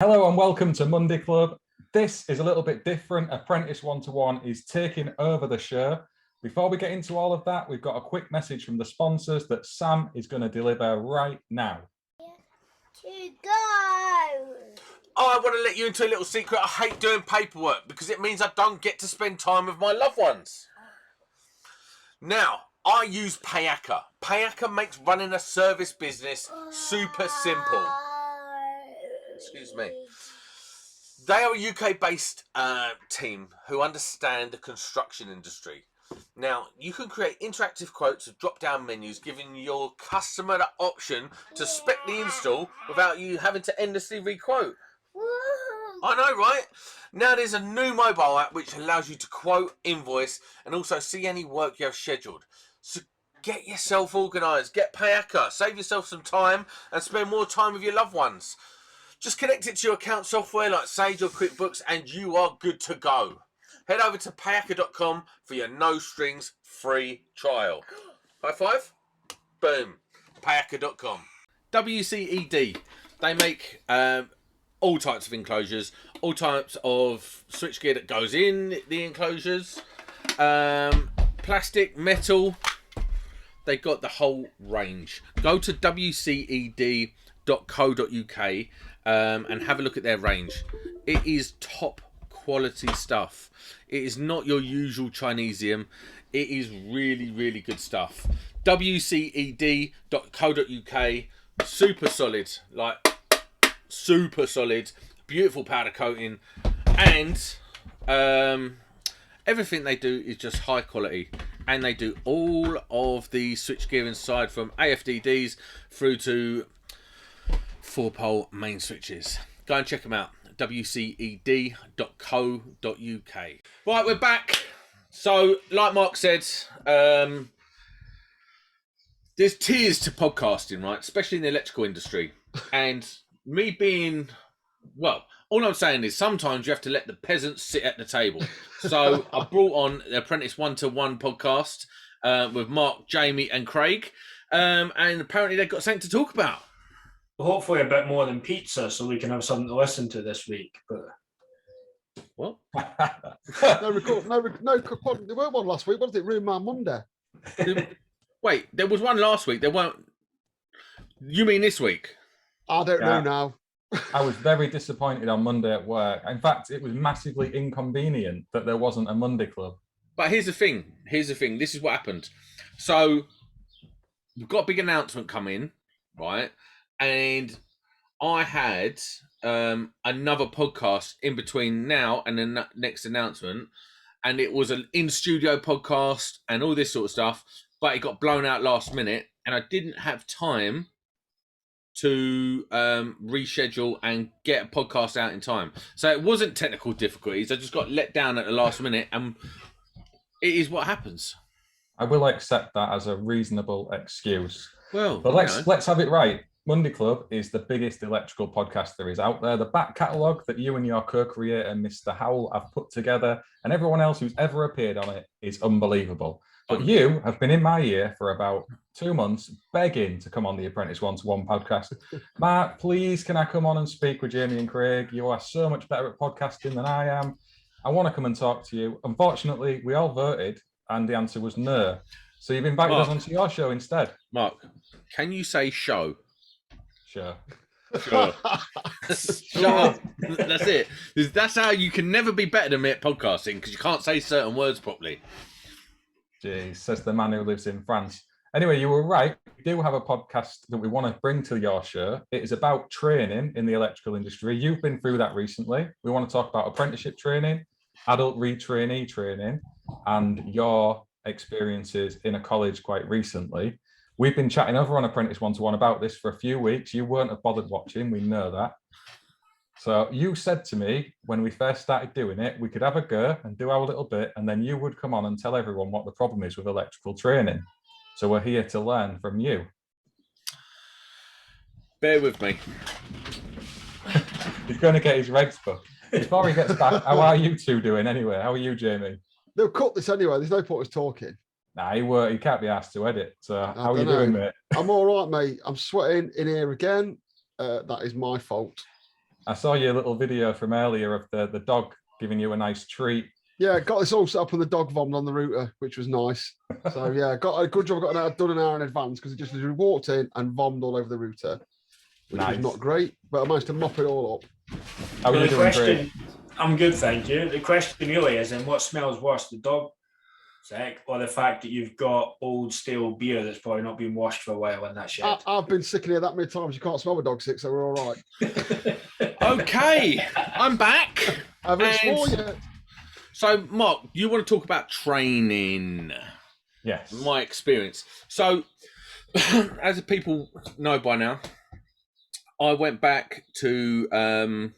Hello and welcome to Monday Club. This is a little bit different. Apprentice 1-to-1 is taking over the show. Before we get into all of that, we've got a quick message from the sponsors that Sam is going to deliver right now. To go. I want to let you into a little secret. I hate doing paperwork because it means I don't get to spend time with my loved ones. Now, I use Payaka. Payaka makes running a service business super simple. Excuse me. They are a UK-based team who understand the construction industry. Now, you can create interactive quotes of drop-down menus, giving your customer the option to spec the install without you having to endlessly re-quote. I know, right? Now there's a new mobile app which allows you to quote, invoice, and also see any work you have scheduled. So get yourself organised, get Payaka, save yourself some time, and spend more time with your loved ones. Just connect it to your account software like Sage or QuickBooks and you are good to go. Head over to payaka.com for your no-strings free trial. High five. Boom. Payaka.com. WCED. They make all types of enclosures, all types of switchgear that goes in the enclosures, plastic, metal. They got the whole range. Go to wced.co.uk and have a look at their range. It is top quality stuff. It is not your usual Chinesium. It is really, really good stuff. wced.co.uk. Super solid, like super solid, beautiful powder coating, and everything they do is just high quality. And they do all of the switchgear inside, from AFDDs through to 4-pole main switches. Go and check them out. wced.co.uk. Right, we're back. So, like Mark said, there's tiers to podcasting, right? Especially in the electrical industry. And me being, well, all I'm saying is sometimes you have to let the peasants sit at the table. So I brought on the Apprentice 1-to-1 podcast with Mark, Jamie and Craig. And apparently they've got something to talk about. Hopefully a bit more than pizza so we can have something to listen to this week. But what? No, there weren't one last week. What did it ruin my Monday? Wait, there was one last week. There weren't. You mean this week? I don't know now. I was very disappointed on Monday at work. In fact, it was massively inconvenient that there wasn't a Monday Club. But here's the thing. This is what happened. So we've got a big announcement coming, right? And I had another podcast in between now and the next announcement. And it was an in-studio podcast and all this sort of stuff. But it got blown out last minute. And I didn't have time to reschedule and get a podcast out in time. So it wasn't technical difficulties. I just got let down at the last minute. And it is what happens. I will accept that as a reasonable excuse. Well, but let's have it right. Monday Club is the biggest electrical podcast there is out there. The back catalogue that you and your co-creator, Mr. Howell, have put together, and everyone else who's ever appeared on it, is unbelievable. But you have been in my ear for about 2 months, begging to come on the Apprentice 1-to-1 podcast. Mark, please, can I come on and speak with Jamie and Craig? You are so much better at podcasting than I am. I want to come and talk to you. Unfortunately, we all voted, and the answer was no. So you've invited us onto your show instead. Mark, can you say show? Sure. Shut up. That's it. That's how you can never be better than me at podcasting, because you can't say certain words properly. Jeez, says the man who lives in France. Anyway, you were right. We do have a podcast that we want to bring to your show. It is about training in the electrical industry. You've been through that recently. We want to talk about apprenticeship training, adult retrainee training, and your experiences in a college quite recently. We've been chatting over on Apprentice 1-to-1 about this for a few weeks. You weren't have bothered watching. We know that. So you said to me when we first started doing it, we could have a go and do our little bit, and then you would come on and tell everyone what the problem is with electrical training. So we're here to learn from you. Bear with me. He's going to get his regs book. Before he gets back, how are you two doing anyway? How are you, Jamie? They'll cut this anyway. There's no point us talking. Nah, he can't be asked to edit. So how are you doing, mate? I'm all right, mate. I'm sweating in here again. That is my fault. I saw your little video from earlier of the dog giving you a nice treat. Yeah, got this all set up on the dog vommed on the router, which was nice. So yeah, got a good job. Got done an hour in advance because it just literally walked in and vommed all over the router, which was not great. But I managed to mop it all up. How are you doing, Craig? I'm good, thank you. The question really is, then what smells worse, the dog sick or the fact that you've got old stale beer that's probably not been washed for a while in that shit? I've been sick in here that many times. You can't smell the dog sick, so we're all right. Okay, I'm back. I haven't sworn yet. So, Mark, you want to talk about training? Yes. My experience. So, as people know by now, I went back to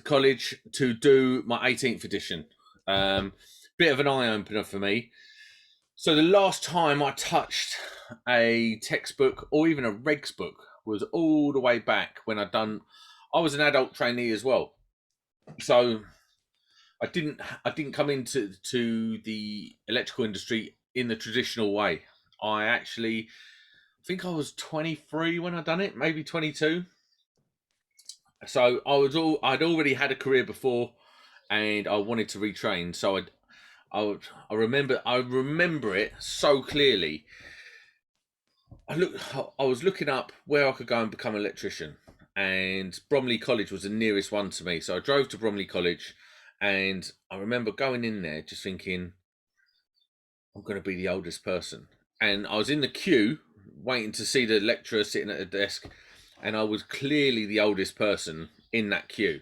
college to do my 18th edition. Bit of an eye opener for me. So the last time I touched a textbook or even a regs book was all the way back when I was an adult trainee as well. So I didn't come into the electrical industry in the traditional way. I think I was 23 when I done it, maybe 22. So I'd already had a career before, and I wanted to retrain. So I remember it so clearly. I was looking up where I could go and become an electrician, and Bromley College was the nearest one to me. So I drove to Bromley College, and I remember going in there just thinking, I'm going to be the oldest person. And I was in the queue waiting to see the lecturer sitting at a desk, and I was clearly the oldest person in that queue.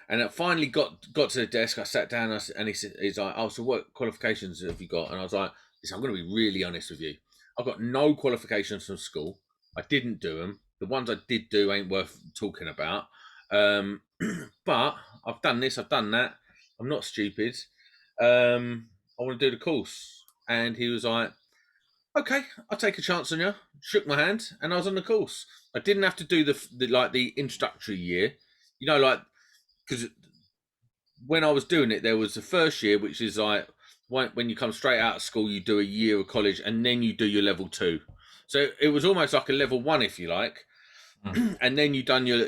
And I finally got to the desk. I sat down, and he's like, "Oh, so what qualifications have you got?" And I was like, "Listen, I'm going to be really honest with you. I've got no qualifications from school. I didn't do them. The ones I did do ain't worth talking about. But I've done this, I've done that. I'm not stupid. I want to do the course." And he was like, "Okay, I'll take a chance on you." Shook my hand, and I was on the course. I didn't have to do the introductory year, because when I was doing it, there was the first year, which is like when you come straight out of school, you do a year of college, and then you do your level 2. So it was almost like a level 1, if you like, and then you done your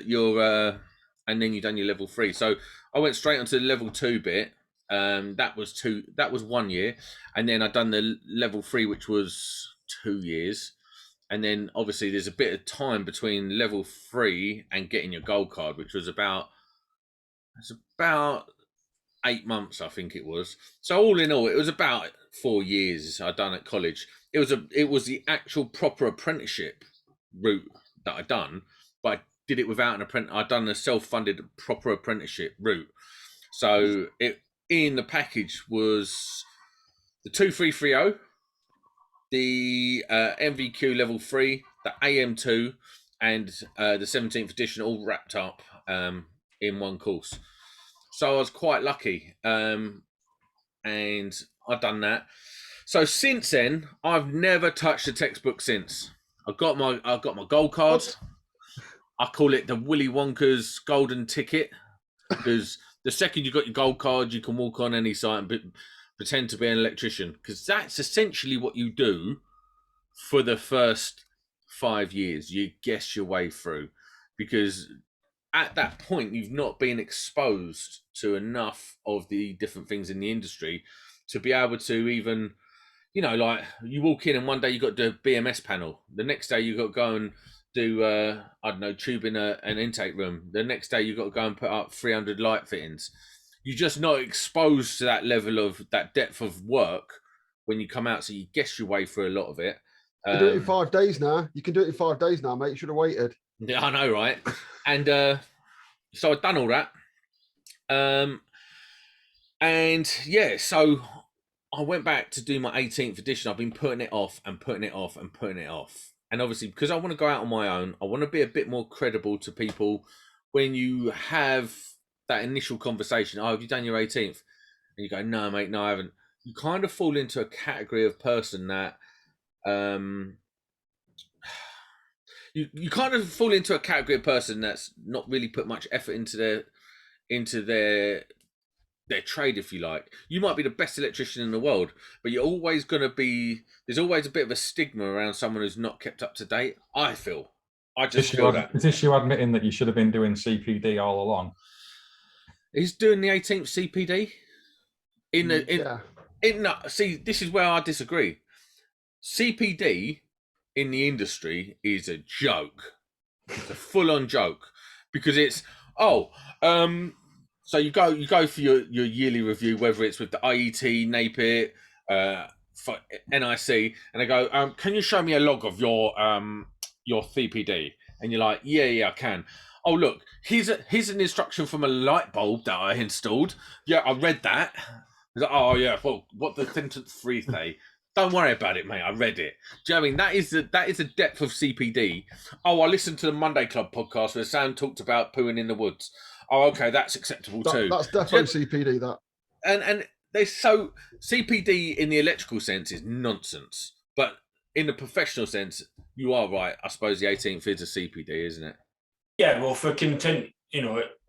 level 3. So I went straight onto the level 2 bit. That was 1 year, and then I done the level 3, which was 2 years. And then obviously there's a bit of time between level 3 and getting your gold card, which was about 8 months, I think it was. So all in all, it was about 4 years I done at college. It was the actual proper apprenticeship route that I done, but I did it without an apprentice. I done a self-funded proper apprenticeship route. So in the package was the 2330, the MVQ level 3, the AM2, and the 17th edition, all wrapped up in one course. So I was quite lucky, and I've done that. So since then, I've never touched a textbook since. I got my gold card. What? I call it the Willy Wonka's golden ticket, because the second you got your gold card, you can walk on any site and pretend to be an electrician, because that's essentially what you do for the first 5 years. You guess your way through, because at that point you've not been exposed to enough of the different things in the industry to be able to even, like you walk in and one day you got to do a BMS panel, the next day you got to go and do tube in an intake room, the next day you got to go and put up 300 light fittings. You're just not exposed to that level of that depth of work when you come out, so you guess your way through a lot of it. You can do it in 5 days now. You can do it in 5 days now, mate. You should have waited. Yeah, I know, right? And so I've done all that. And yeah, so I went back to do my 18th edition. I've been putting it off and putting it off and putting it off. And obviously, because I want to go out on my own, I want to be a bit more credible to people when you have that initial conversation. "Oh, have you done your 18th? And you go, "No, mate, no, I haven't." You kind of fall into a category of person that you kind of fall into a category of person that's not really put much effort into their trade, if you like. You might be the best electrician in the world, but you're always going to be, there's always a bit of a stigma around someone who's not kept up to date, I feel. I just feel that. Is this you admitting that you should have been doing CPD all along? He's doing the 18th CPD. See, this is where I disagree. CPD in the industry is a joke. It's a full-on joke because it's so you go for your yearly review, whether it's with the IET, NAPIT, for NIC, and they go, can you show me a log of your CPD? And you're like, yeah, I can. Oh, look, here's an instruction from a light bulb that I installed. Yeah, I read that. Like, oh yeah, well, what the sentence 3 say? Don't worry about it, mate. I read it. Do you know what I mean? That is a depth of CPD. Oh, I listened to the Monday Club podcast where Sam talked about pooing in the woods. Oh, okay, that's acceptable too. That's definitely CPD. That and there's so CPD in the electrical sense is nonsense, but in the professional sense, you are right. I suppose the 18th is a CPD, isn't it? Yeah, well,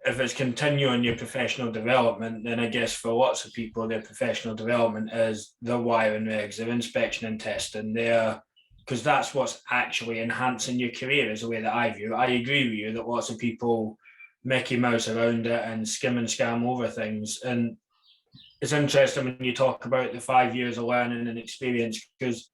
if it's continuing your professional development, then I guess for lots of people, their professional development is their wiring regs, their inspection and testing, because that's what's actually enhancing your career is the way that I view it. I agree with you that lots of people Mickey Mouse around it and skim and scam over things. And it's interesting when you talk about the 5 years of learning and experience, because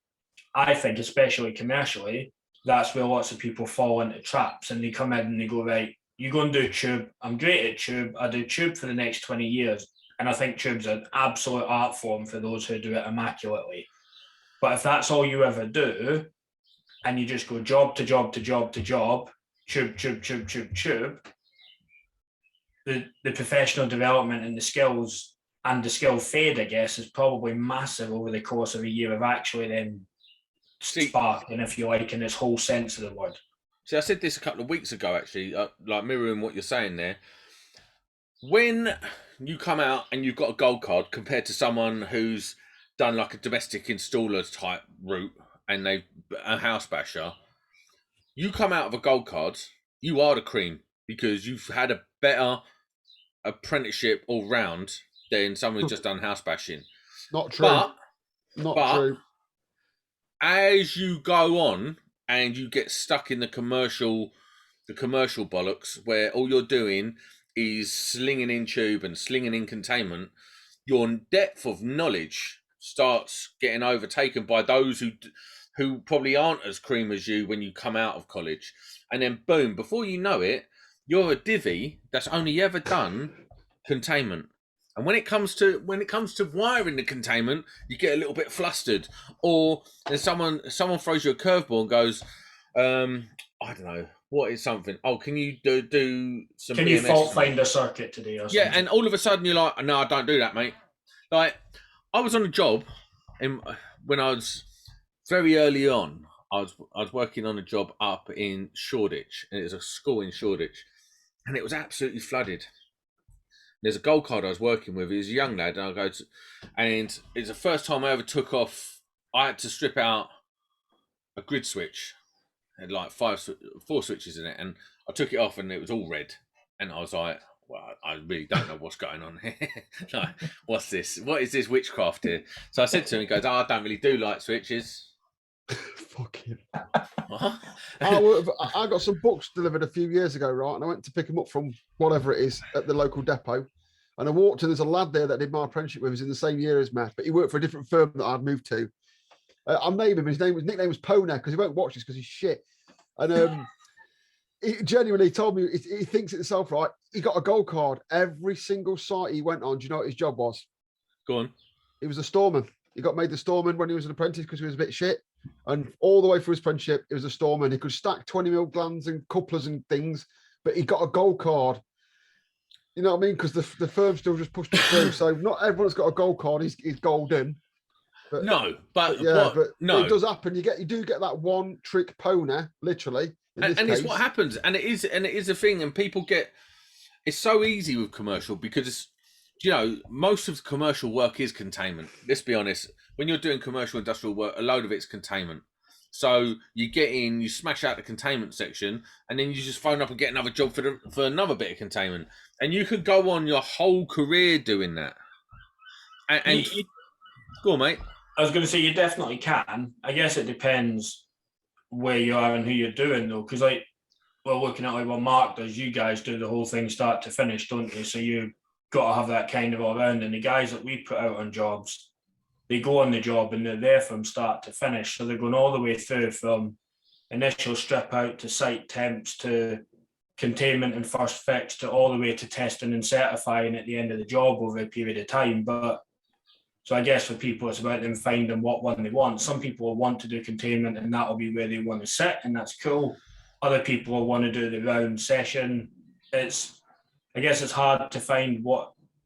I think, especially commercially, that's where lots of people fall into traps and they come in and they go, right, you go and do tube. I'm great at tube. I do tube for the next 20 years. And I think tube's an absolute art form for those who do it immaculately. But if that's all you ever do, and you just go job to job to job to job, tube, the professional development and the skills and the skill fade, I guess, is probably massive over the course of a year of actually then sparking, if you like, in this whole sense of the word. See, I said this a couple of weeks ago, actually, like mirroring what you're saying there. When you come out and you've got a gold card compared to someone who's done like a domestic installer type route and they've a house basher, you come out of a gold card, you are the cream because you've had a better apprenticeship all round than someone who's just done house bashing. not true. Not true. As you go on and you get stuck in the commercial bollocks where all you're doing is slinging in tube and slinging in containment, your depth of knowledge starts getting overtaken by those who probably aren't as cream as you when you come out of college. And then boom, before you know it, you're a divvy that's only ever done containment. And when it comes to wiring the containment, you get a little bit flustered, or then someone throws you a curveball and goes, I don't know, what is something? Oh, can you do some? Can you fault find a circuit today? Or something? Yeah, and all of a sudden you're like, no, I don't do that, mate. Like I was on a job, when I was very early on. I was working on a job up in Shoreditch, and it was a school in Shoreditch, and it was absolutely flooded. There's a gold card I was working with. He was a young lad, and it's the first time I ever took off. I had to strip out a grid switch. It had like 4 switches in it, and I took it off, and it was all red. And I was like, "Well, I really don't know what's going on here. Like, what's this? What is this witchcraft here?" So I said to him, "He goes, I don't really do light switches." Fuck him. What? I got some books delivered a few years ago, right? And I went to pick them up from whatever it is at the local depot. And I walked in, there's a lad there that did my apprenticeship with us in the same year as me, but he worked for a different firm that I'd moved to. I'm naming him. His nickname was Pona because he won't watch this because he's shit. And he genuinely told me he thinks it himself, right? He got a gold card every single site he went on. Do you know what his job was? Go on. He was a storeman. He got made the storeman when he was an apprentice because he was a bit shit. And all the way through his apprenticeship, he was a storeman. He could stack 20 mil glands and couplers and things, but he got a gold card. You know what I mean? Because the firm still just pushed it through. So not everyone's got a gold card. He's golden. But, no, but it does happen. You do get that one trick Pona, literally. And it's what happens, and it is a thing, and people get. It's so easy with commercial because most of the commercial work is containment. Let's be honest. When you're doing commercial industrial work, a load of it's containment. So you get in, you smash out the containment section, and then you just phone up and get another job for another bit of containment. And you could go on your whole career doing that. And go on, mate. I was going to say you definitely can. I guess it depends where you are and who you're doing though, because like we're looking at like what Mark does, you guys do the whole thing start to finish, don't you? So you got to have that kind of all round. And the guys that we put out on jobs, they go on the job and they're there from start to finish. So they're going all the way through from initial strip out to site temps to containment and first fix to all the way to testing and certifying at the end of the job over a period of time. But so I guess for people, it's about them finding what one they want. Some people will want to do containment and that'll be where they want to sit, and that's cool. Other people will want to do the round session. I guess it's hard to find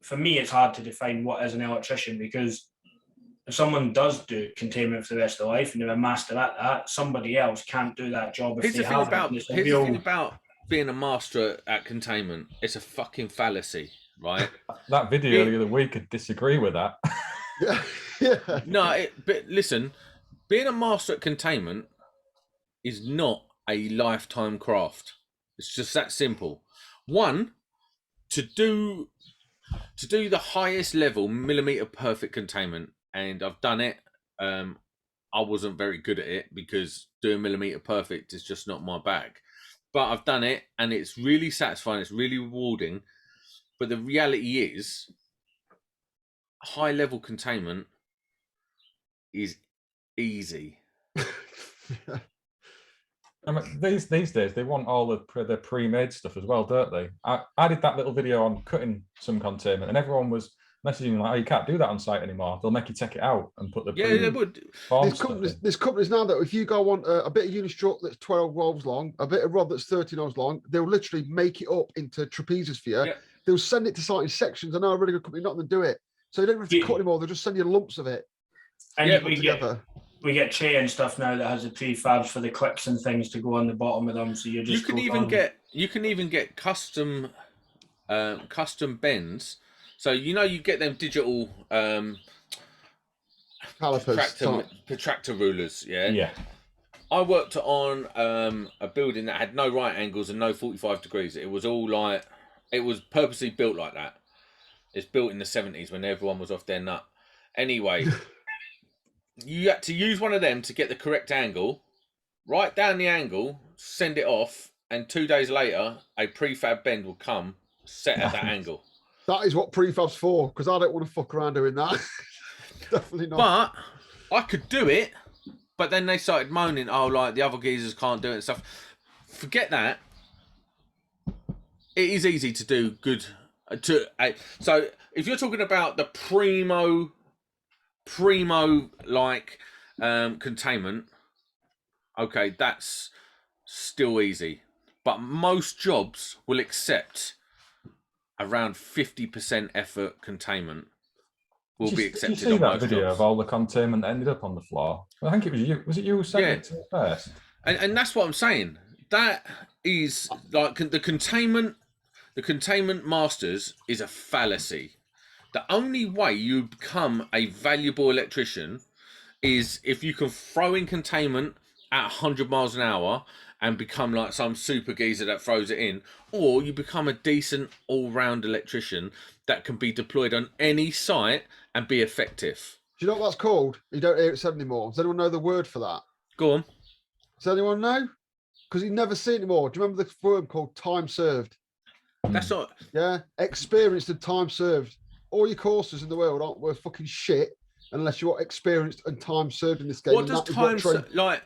for me, it's hard to define what is an electrician, because if someone does do containment for the rest of their life and they're a master at that, somebody else can't do that job if they haven't. Here's the thing about being a master at containment. It's a fucking fallacy, right? That video the other week could disagree with that. Yeah. No, but listen, being a master at containment is not a lifetime craft. It's just that simple. One, to do the highest level millimeter perfect containment, and I've done it. I wasn't very good at it because doing millimeter perfect is just not my bag. But I've done it, and it's really satisfying. It's really rewarding. But the reality is, high level containment is easy. I mean, these days they want all the pre-made stuff as well, don't they? I did that little video on cutting some containment, and everyone was messaging like, "Oh, you can't do that on site anymore. They'll make you take it out and put the they would." There's companies now that if you go on a bit of unistrut that's 12 rolls long, a bit of rod that's 13 rolls long, they'll literally make it up into trapezes for you. Yeah. They'll send it to site in sections. I know a really good company not to do it, so you don't have to cut anymore. They'll just send you lumps of it. And we get tray and stuff now that has the prefabs for the clicks and things to go on the bottom of them. So you can even get custom bends. So you get them digital protractor rulers. Yeah. I worked on a building that had no right angles and no 45 degrees. It was all like, it was purposely built like that. It's built in the 70s when everyone was off their nut. Anyway. You had to use one of them to get the correct angle, write down the angle, send it off, and 2 days later, a prefab bend will come set at that angle. That is what prefab's for, because I don't want to fuck around doing that. Definitely not. But I could do it, but then they started moaning, oh, like the other geezers can't do it and stuff. Forget that. It is easy to do good. So if you're talking about the primo like containment, okay, that's still easy, but most jobs will accept around 50% effort containment will be accepted. Did you see that video of all the containment that ended up on the floor? I think it was you. Was it you who sent it to me first? And that's what I'm saying. That is like the containment masters is a fallacy. The only way you become a valuable electrician is if you can throw in containment at 100 miles an hour and become like some super geezer that throws it in, or you become a decent all-round electrician that can be deployed on any site and be effective. Do you know what that's called? You don't hear it said anymore. Does anyone know the word for that? Go on. Does anyone know? Because you never see it anymore. Do you remember the word called time served? That's not... Yeah, experienced and time served. All your courses in the world aren't worth fucking shit unless you're experienced and time served in this game. What does time served, like...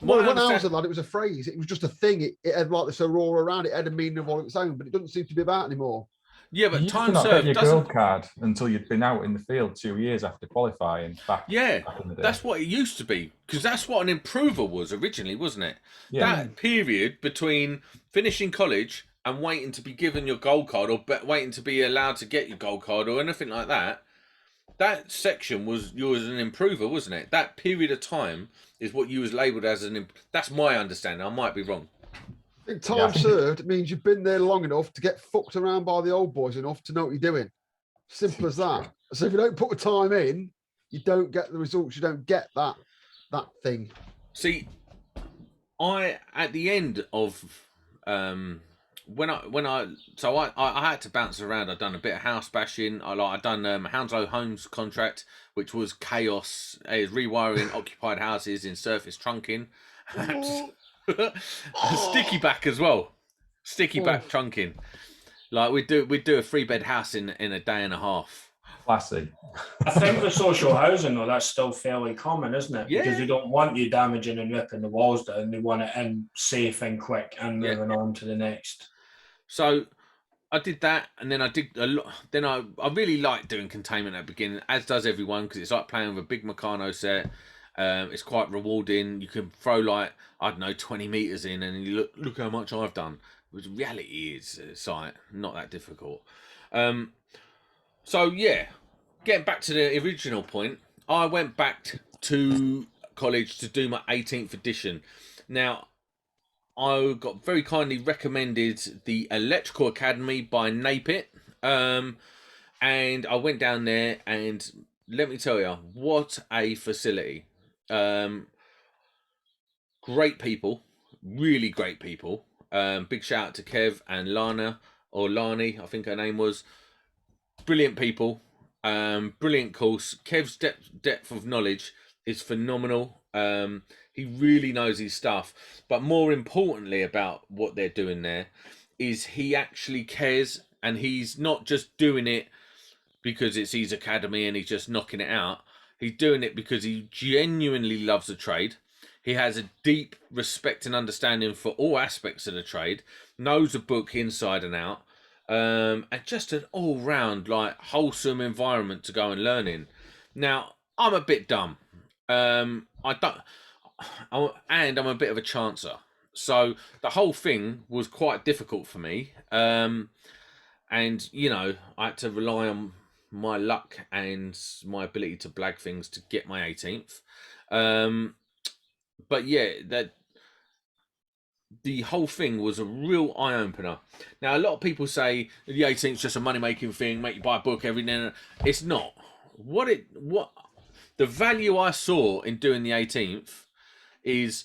Well, when I was a lad, it was a phrase. It was just a thing. It had like this aurora around it. It had a meaning of all its own, but it doesn't seem to be about anymore. Yeah, but time served served your doesn't... gold card until you'd been out in the field 2 years after qualifying. Back in the day. That's what it used to be, because that's what an improver was originally, wasn't it? Yeah. That period between finishing college and waiting to be given your gold card, or waiting to be allowed to get your gold card, or anything like that. That section was you as an improver, wasn't it? That period of time is what you was labelled as an. That's my understanding. I might be wrong. I think time served means you've been there long enough to get fucked around by the old boys enough to know what you're doing. Simple as that. So if you don't put the time in, you don't get the results. You don't get that thing. See, at the end of when I had to bounce around. I'd done a bit of house bashing. I'd done Hounslow Homes contract, which was chaos. Rewiring occupied houses in surface trunking. Sticky back as well. Sticky back trunking. Like we'd do a 3-bed house in a day and a half. Classy. I think with social housing, though, that's still fairly common, isn't it? Yeah. Because they don't want you damaging and ripping the walls down. They want it in safe and quick and moving on to the next. So I did that, and then I did a lot. Then I really like doing containment at the beginning, as does everyone, because it's like playing with a big Meccano set. It's quite rewarding. You can throw like, I don't know, 20 meters in, and you look how much I've done. Which reality is not that difficult. So yeah, getting back to the original point, I went back to college to do my 18th edition. Now, I got very kindly recommended the Electrical Academy by niceic, and I went down there, and let me tell you, what a facility. Great people, really great people. Big shout out to Kev and Lana, or Lani, I think her name was. Brilliant people, brilliant course. Kev's depth of knowledge is phenomenal. He really knows his stuff. But more importantly about what they're doing there is he actually cares, and he's not just doing it because it's his academy and he's just knocking it out. He's doing it because he genuinely loves the trade. He has a deep respect and understanding for all aspects of the trade, knows the book inside and out, and just an all-round, like, wholesome environment to go and learn in. Now, I'm a bit dumb. I'm a bit of a chancer. So the whole thing was quite difficult for me. And, you know, I had to rely on my luck and my ability to blag things to get my 18th. But yeah, the whole thing was a real eye-opener. Now, a lot of people say the 18th is just a money-making thing, make you buy a book every now and then. It's not. The value I saw in doing the 18th is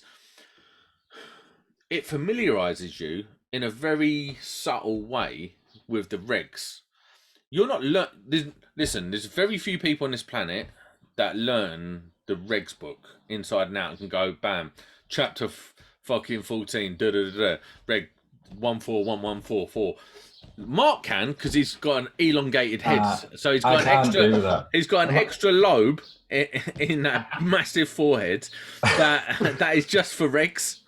it familiarises you in a very subtle way with the regs. You're not listen, there's very few people on this planet that learn the regs book inside and out and can go, bam, chapter fucking 14, reg 14114. Mark can, because he's got an elongated head, so he's got an extra lobe in that massive forehead that is just for regs.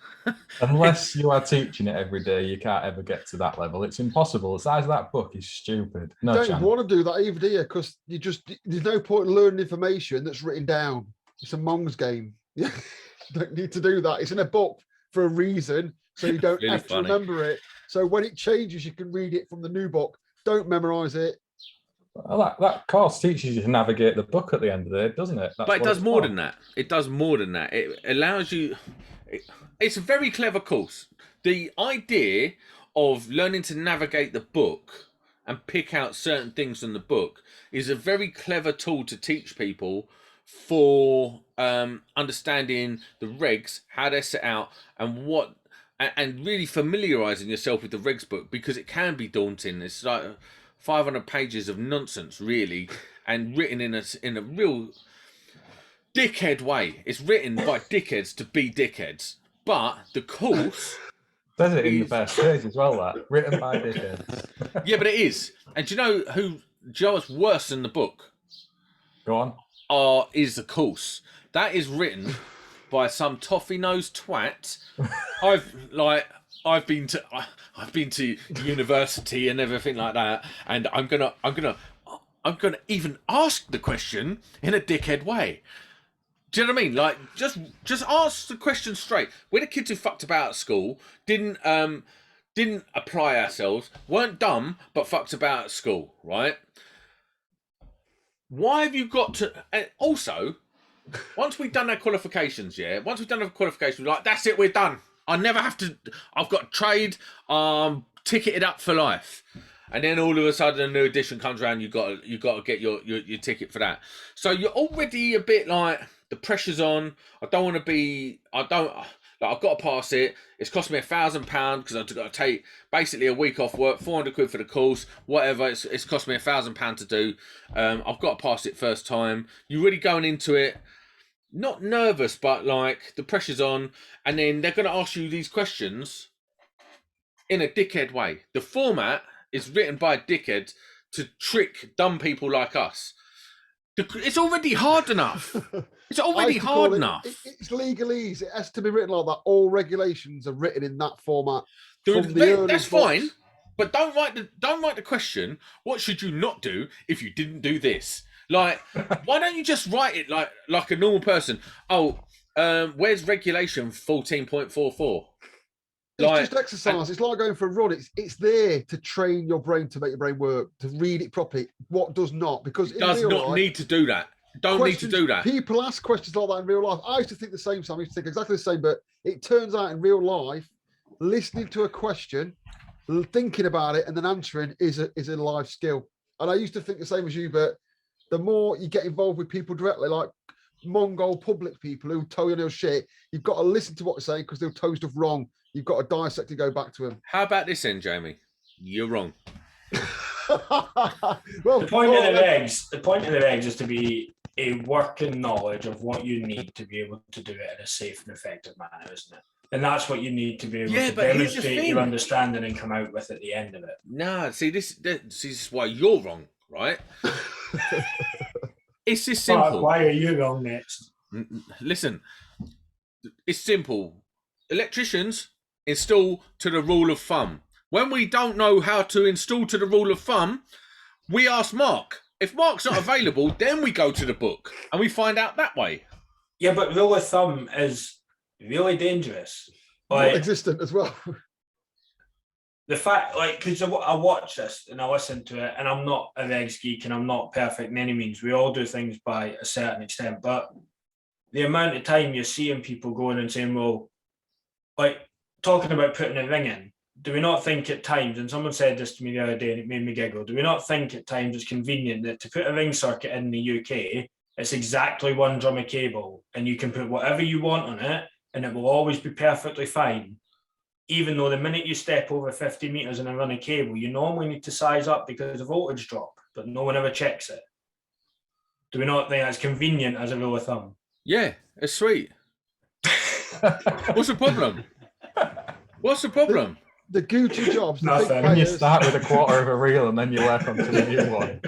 Unless you are teaching it every day, you can't ever get to that level. It's impossible. The size of that book is stupid. No Don't chance. want to do that either, do you? Because there's no point in learning information that's written down. It's a Mong's game. You don't need to do that. It's in a book for a reason, so you don't Really have to funny. remember it. So when it changes, you can read it from the new book. Don't memorize it. Well, that course teaches you to navigate the book at the end of the day, doesn't it? But it does more than that. It does more than that. It allows you... It's a very clever course. The idea of learning to navigate the book and pick out certain things from the book is a very clever tool to teach people for understanding the regs, how they're set out, and really familiarizing yourself with the regs book, because it can be daunting. It's like 500 pages of nonsense, really, and written in a real dickhead way. It's written by dickheads to be dickheads. But the course... Says it in the first page as well, that. Written by dickheads. Yeah, but it is. And do you know what's worse than the book? Go on. Is the course. That is written by some toffee-nosed twat. I've been to university and everything like that, and I'm gonna even ask the question in a dickhead way. Do you know what I mean? Like, just ask the question straight. We're the kids who fucked about at school, didn't apply ourselves, weren't dumb, but fucked about at school, right? Why have you got to... And also, once we've done our qualifications, we're like, that's it, we're done. I never have to... I've got trade, ticketed up for life. And then all of a sudden a new edition comes around, you got to get your ticket for that. So you're already a bit like... The pressure's on. I've got to pass it. It's cost me £1,000 because I've got to take basically a week off work, 400 quid for the course, whatever. It's cost me £1,000 to do. I've got to pass it first time. You're really going into it. not nervous, but like the pressure's on, and then they're going to ask you these questions in a dickhead way. The format is written by dickheads to trick dumb people like us. It's already hard enough. It's already hard enough. It's legalese. It has to be written like that. All regulations are written in that format. That's fine, but don't write the question. What should you not do if you didn't do this? Like, why don't you just write it like a normal person? Oh, where's regulation 14.44? It's just exercise. It's like going for a run. It's there to train your brain, to make your brain work, to read it properly. What does not? Because it does not need to do that. Don't need to do that. People ask questions like that in real life. I used to think the same, Sam. I used to think exactly the same, but it turns out in real life, listening to a question, thinking about it, and then answering is a life skill. And I used to think the same as you, but the more you get involved with people directly, like Mongol public people who tell you no shit, you've got to listen to what they're saying because they'll tell you stuff wrong. You've got to dissect and go back to them. How about this then, Jamie? You're wrong. Well, the point of the regs is to be a working knowledge of what you need to be able to do it in a safe and effective manner, isn't it? And that's what you need to be able to demonstrate your understanding and come out with at the end of it. No, see, this is why you're wrong, right? It's this simple. Why are you wrong next? Listen, it's simple. Electricians install to the rule of thumb. When we don't know how to install to the rule of thumb, we ask Mark. If Mark's not available, then we go to the book and we find out that way. Yeah, but rule of thumb is really dangerous. Not existent as well. The fact, because I watch this and I listen to it, and I'm not a regs geek and I'm not perfect in any means. We all do things by a certain extent, but the amount of time you're seeing people going and saying, well, talking about putting a ring in, do we not think at times, and someone said this to me the other day and it made me giggle, do we not think at times it's convenient that to put a ring circuit in the UK, it's exactly one drum of cable and you can put whatever you want on it and it will always be perfectly fine, even though the minute you step over 50 meters in a run of cable, you normally need to size up because of voltage drop, but no one ever checks it. Do we not think that's convenient as a rule of thumb? Yeah, it's sweet. What's the problem? What's the problem? The Gucci jobs. Nothing. You start with a quarter of a reel and then you work onto the new one.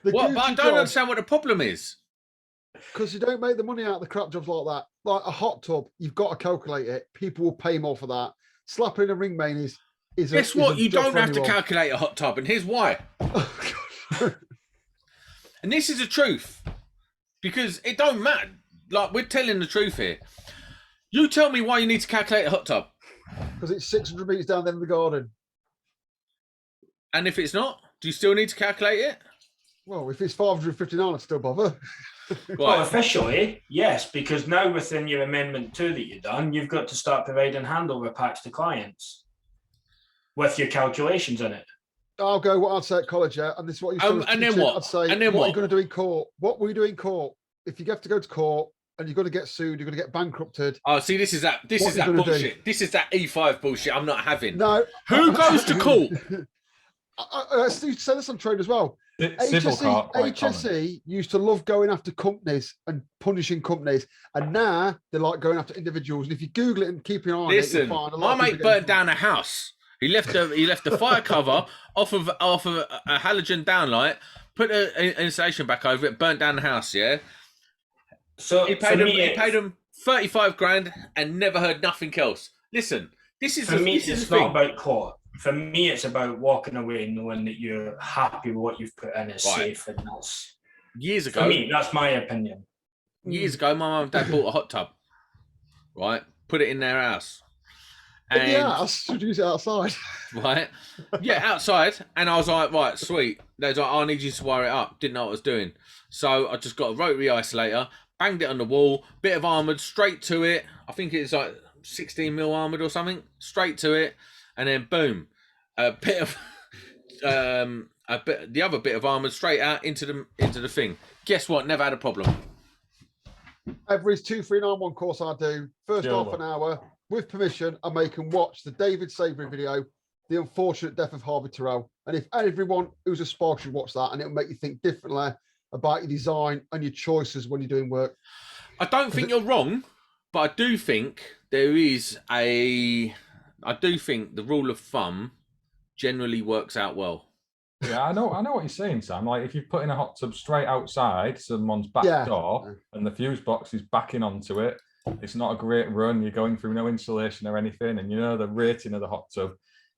What? But I don't understand what the problem is. Because you don't make the money out of the crap jobs like that. Like a hot tub, you've got to calculate it. People will pay more for that. Slapping in a ring main is Guess what? You don't have to calculate a hot tub, and here's why. And this is the truth. Because it don't matter. Like, we're telling the truth here. You tell me why you need to calculate a hot tub. Because it's 600 meters down there in the garden. And if it's not, do you still need to calculate it? Well, if it's 559, I'd still bother. Right. Well, officially, yes, because now within your Amendment 2 that you've done, you've got to start providing handover packs to clients with your calculations in it. I'll go what I'd say at college, yeah, and this is what you and then what? I'd say, and then what are you going to do in court? What will you do in court? If you have to go to court and you're going to get sued, you're going to get bankrupted. Oh, see, this is that bullshit. This is that E5 bullshit I'm not having. No. Who goes to court? I say this on trade as well. HSE used to love going after companies and punishing companies, and now they like going after individuals. And if you Google it and keep your eye on it, you'll find a lot. My mate burnt down a house. He left the fire cover off of a halogen downlight, put an insulation back over it, burnt down the house. Yeah. So he paid him 35 grand and never heard nothing else. Listen, this is for me. It's not about court. For me, it's about walking away knowing that you're happy with what you've put in is safe, and that's years ago. For me, that's my opinion. Years ago, my mum and dad bought a hot tub, right? Put it in their house. And I should use it outside. Right? Yeah, outside. And I was like, right, sweet. They was like, I need you to wire it up. Didn't know what I was doing. So I just got a rotary isolator, banged it on the wall, bit of armoured, straight to it. I think it's like 16 mil armoured or something, straight to it. And then boom, the other bit of armoured straight out into the thing. Guess what? Never had a problem. Every 2391 course I do, first half an hour, with permission, I make them watch the David Savory video, The Unfortunate Death of Harvey Terrell. And if everyone who's a spark should watch that, and it'll make you think differently about your design and your choices when you're doing work. I don't think you're wrong, but I do think I do think the rule of thumb generally works out well. Yeah, I know what you're saying, Sam. Like if you're putting a hot tub straight outside someone's back door and the fuse box is backing onto it, it's not a great run. You're going through no insulation or anything, and you know the rating of the hot tub.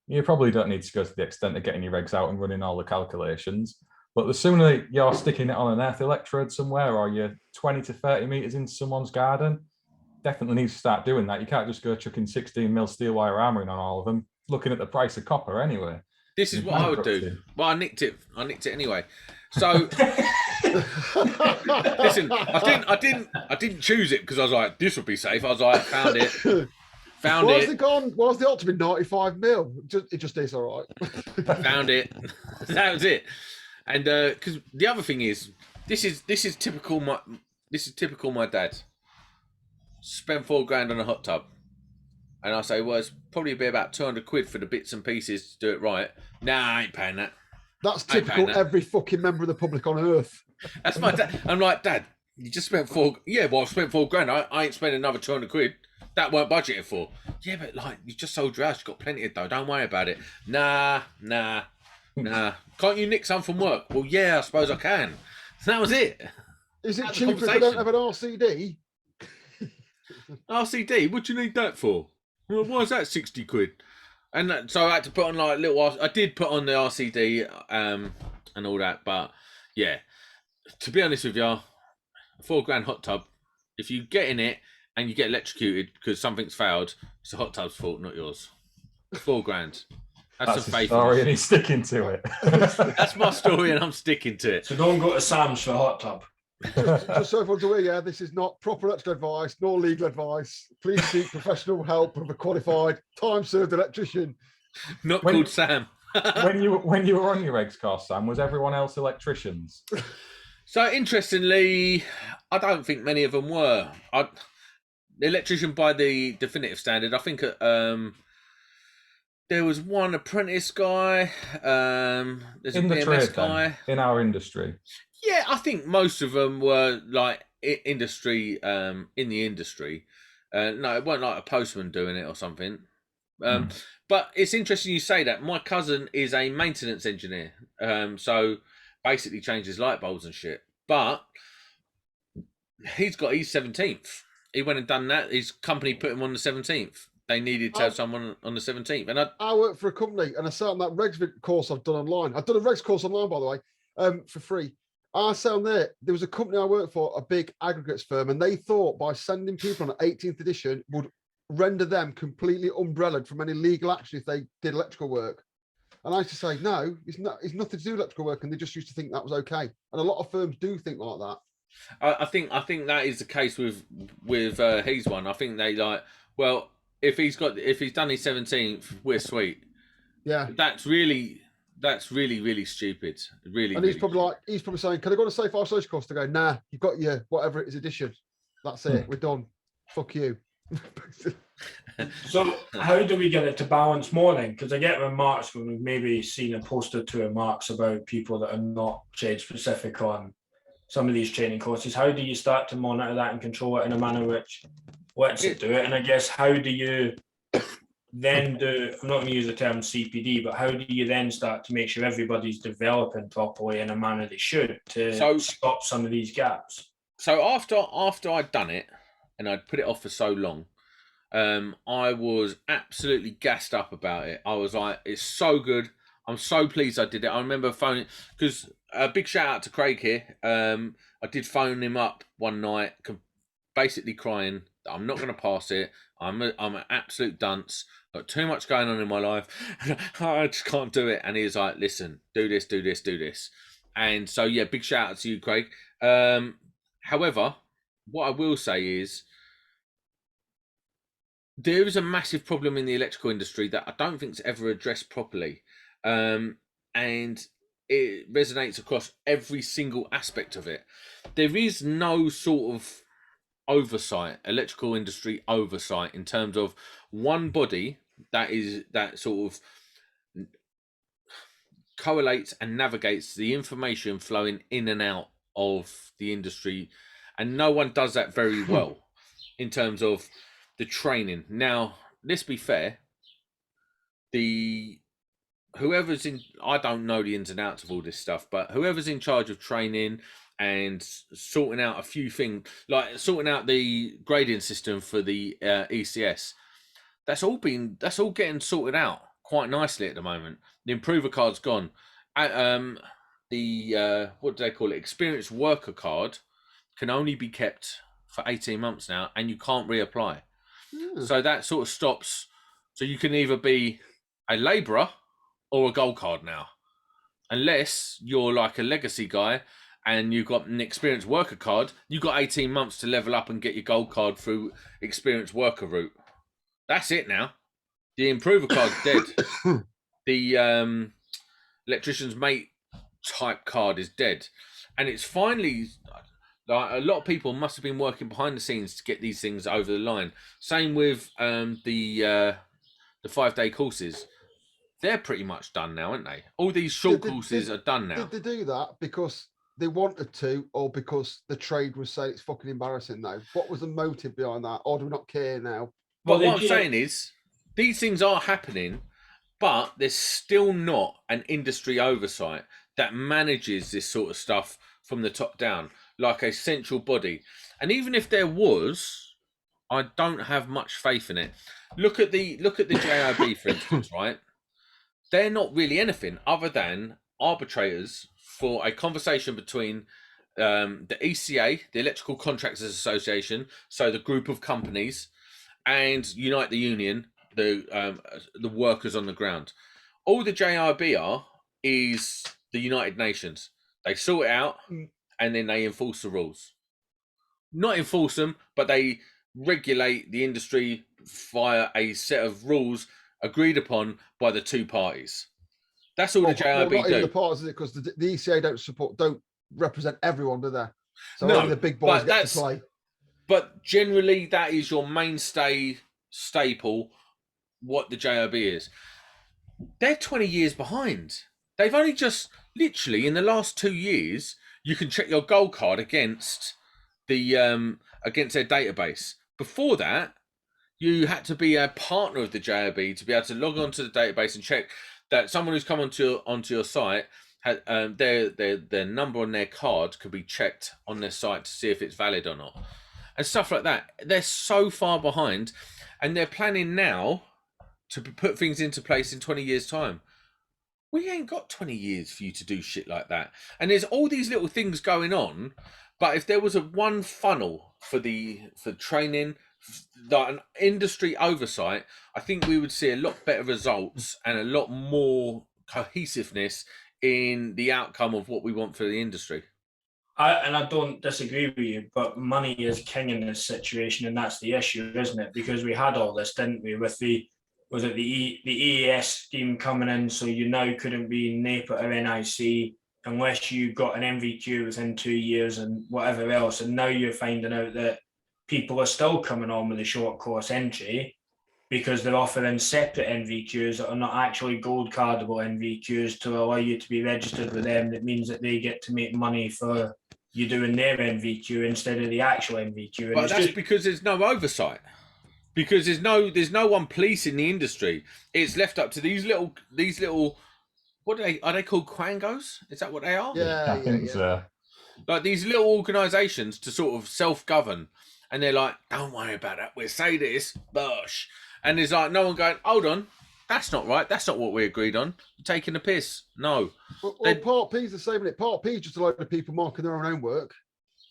You probably don't need to go to the extent of getting your regs out and running all the calculations. But the sooner you're sticking it on an earth electrode somewhere, or you're 20 to 30 meters into someone's garden, definitely need to start doing that. You can't just go chucking 16 mil steel wire armoring on all of them, looking at the price of copper anyway. This is what I would do. Well, I nicked it anyway. So listen, I didn't choose it because I was like, this would be safe. I was like, found it. Why's it gone? Why's the ought to be 95 mil? It just is all right. Found it. That was it. And because the other thing is, this is typical my dad. Spent £4,000 on a hot tub. And I say, well, it's probably be about 200 quid for the bits and pieces to do it right. Nah, I ain't paying that. That's typical every fucking member of the public on earth. That's my dad. I'm like, Dad, you just spent I've spent £4,000. I ain't spending another 200 quid. That weren't budgeted for. Yeah, but like, you just sold your house. You've got plenty of dough. Don't worry about it. Nah. Can't you nick some from work? Well, yeah, I suppose I can. That was it. Is it cheaper if they don't have an RCD? RCD? What do you need that for? Well, why is that 60 quid? And so I had to put on like I did put on the RCD and all that, but yeah, to be honest with you, £4,000 hot tub, if you get in it and you get electrocuted because something's failed, it's the hot tub's fault, not yours. £4,000. That's a story, and he's sticking to it. That's my story, and I'm sticking to it. So don't go to Sam's for a hot tub. Just so everyone's aware, this is not proper electrical advice, nor legal advice. Please seek professional help of a qualified, time-served electrician. Not called Sam. when you were on your regs course, Sam, was everyone else electricians? So interestingly, I don't think many of them were. The electrician by the definitive standard, I think there was one apprentice guy. There's a BMS guy in our industry. Yeah, I think most of them were like industry, in the industry. No, it weren't like a postman doing it or something. But it's interesting you say that. My cousin is a maintenance engineer. So basically changes light bulbs and shit. But he's got his 17th. He went and done that. His company put him on the 17th. They needed to have someone on the 17th. And I work for a company and I sat on that regs course I've done online. I've done a regs course online, by the way, for free. I sat on there was a company I worked for, a big aggregates firm, and they thought by sending people on an 18th edition would render them completely umbrellaed from any legal action if they did electrical work. And I used to say, no, it's nothing to do with electrical work, and they just used to think that was okay. And a lot of firms do think like that. I think that is the case with his one. I think they like, well, if he's done his 17th, we're sweet. Yeah, that's really stupid. Really, and he's probably saying, can I go on a safe isolation course? To go, nah, you've got your whatever it is edition. That's it. We're done. Fuck you. So how do we get it to balance more then? Because I get remarks when we've maybe seen a post or two remarks about people that are not trade specific on some of these training courses. How do you start to monitor that and control it in a manner which lets it do it? And I guess how do you then do, I'm not going to use the term CPD, but how do you then start to make sure everybody's developing properly in a manner they should to stop some of these gaps? So after I'd done it and I'd put it off for so long, I was absolutely gassed up about it. I was like, it's so good. I'm so pleased I did it. I remember phoning, because a big shout out to Craig here. I did phone him up one night, basically crying that I'm not going to pass it. I'm an absolute dunce. Got too much going on in my life. I just can't do it. And he was like, listen, do this. And so, yeah, big shout out to you, Craig. However, what I will say is there is a massive problem in the electrical industry that I don't think is ever addressed properly. And it resonates across every single aspect of it. There is no sort of electrical industry oversight in terms of one body that sort of correlates and navigates the information flowing in and out of the industry and no one does that very well in terms of the training. Now, let's be fair. Whoever's in, I don't know the ins and outs of all this stuff, but whoever's in charge of training and sorting out a few things, like sorting out the grading system for the ECS, that's all getting sorted out quite nicely at the moment. The improver card's gone. The what do they call it? Experienced worker card can only be kept for 18 months now, and you can't reapply. So that sort of stops. So you can either be a labourer or a gold card now, unless you're like a legacy guy and you've got an experienced worker card. You've got 18 months to level up and get your gold card through experienced worker route. That's it now. The improver card's dead. The electrician's mate type card is dead, and it's finally, like, a lot of people must have been working behind the scenes to get these things over the line. Same with the 5-day courses. They're pretty much done now, aren't they? All these short courses are done now. Did they do that because they wanted to, or because the trade was saying it's fucking embarrassing now? What was the motive behind that? Or do we not care now? But what I'm saying is, these things are happening, but there's still not an industry oversight that manages this sort of stuff from the top down, like a central body. And even if there was, I don't have much faith in it. Look at the JIB, for instance, right? They're not really anything other than arbitrators for a conversation between the ECA, the Electrical Contractors Association, so the group of companies, and Unite the Union, the workers on the ground. All the JIB are is the United Nations. They sort it out and then they enforce the rules. Not enforce them, but they regulate the industry via a set of rules agreed upon by the two parties. That's all the JIB not do. even the parties, is it? Because the ECA don't represent everyone, do they? So No, only the big boys but get to play. But generally, that is your mainstay staple. What the JIB is, they're 20 years behind. They've only just literally in the last 2 years. You can check your gold card against the against their database. Before that, you had to be a partner of the JIB to be able to log on to the database and check that someone who's come onto your site had their number on their card could be checked on their site to see if it's valid or not, and stuff like that. They're so far behind, and they're planning now to put things into place in 20 years' time. We ain't got 20 years for you to do shit like that. And there's all these little things going on, but if there was one funnel for training, like an industry oversight, I think we would see a lot better results and a lot more cohesiveness in the outcome of what we want for the industry. I don't disagree with you, but money is king in this situation, and that's the issue, isn't it? Because we had all this, didn't we, with the EAS scheme coming in, so you now couldn't be NAPA or NIC unless you got an MVQ within 2 years and whatever else. And now you're finding out that people are still coming on with a short course entry because they're offering separate NVQs that are not actually gold cardable NVQs to allow you to be registered with them. That means that they get to make money for you doing their NVQ instead of the actual NVQ. But that's because there's no oversight. Because there's no one policing the industry. It's left up to these little what are they called, quangos? Is that what they are? Yeah, I think so. Like these little organisations to sort of self-govern, and they're like, don't worry about that, we'll say this, bosh. And there's like no one going, hold on, that's not right, that's not what we agreed on. You're taking a piss. No. Well, Part P's the same, isn't it? Part P is just a load of people marking their own homework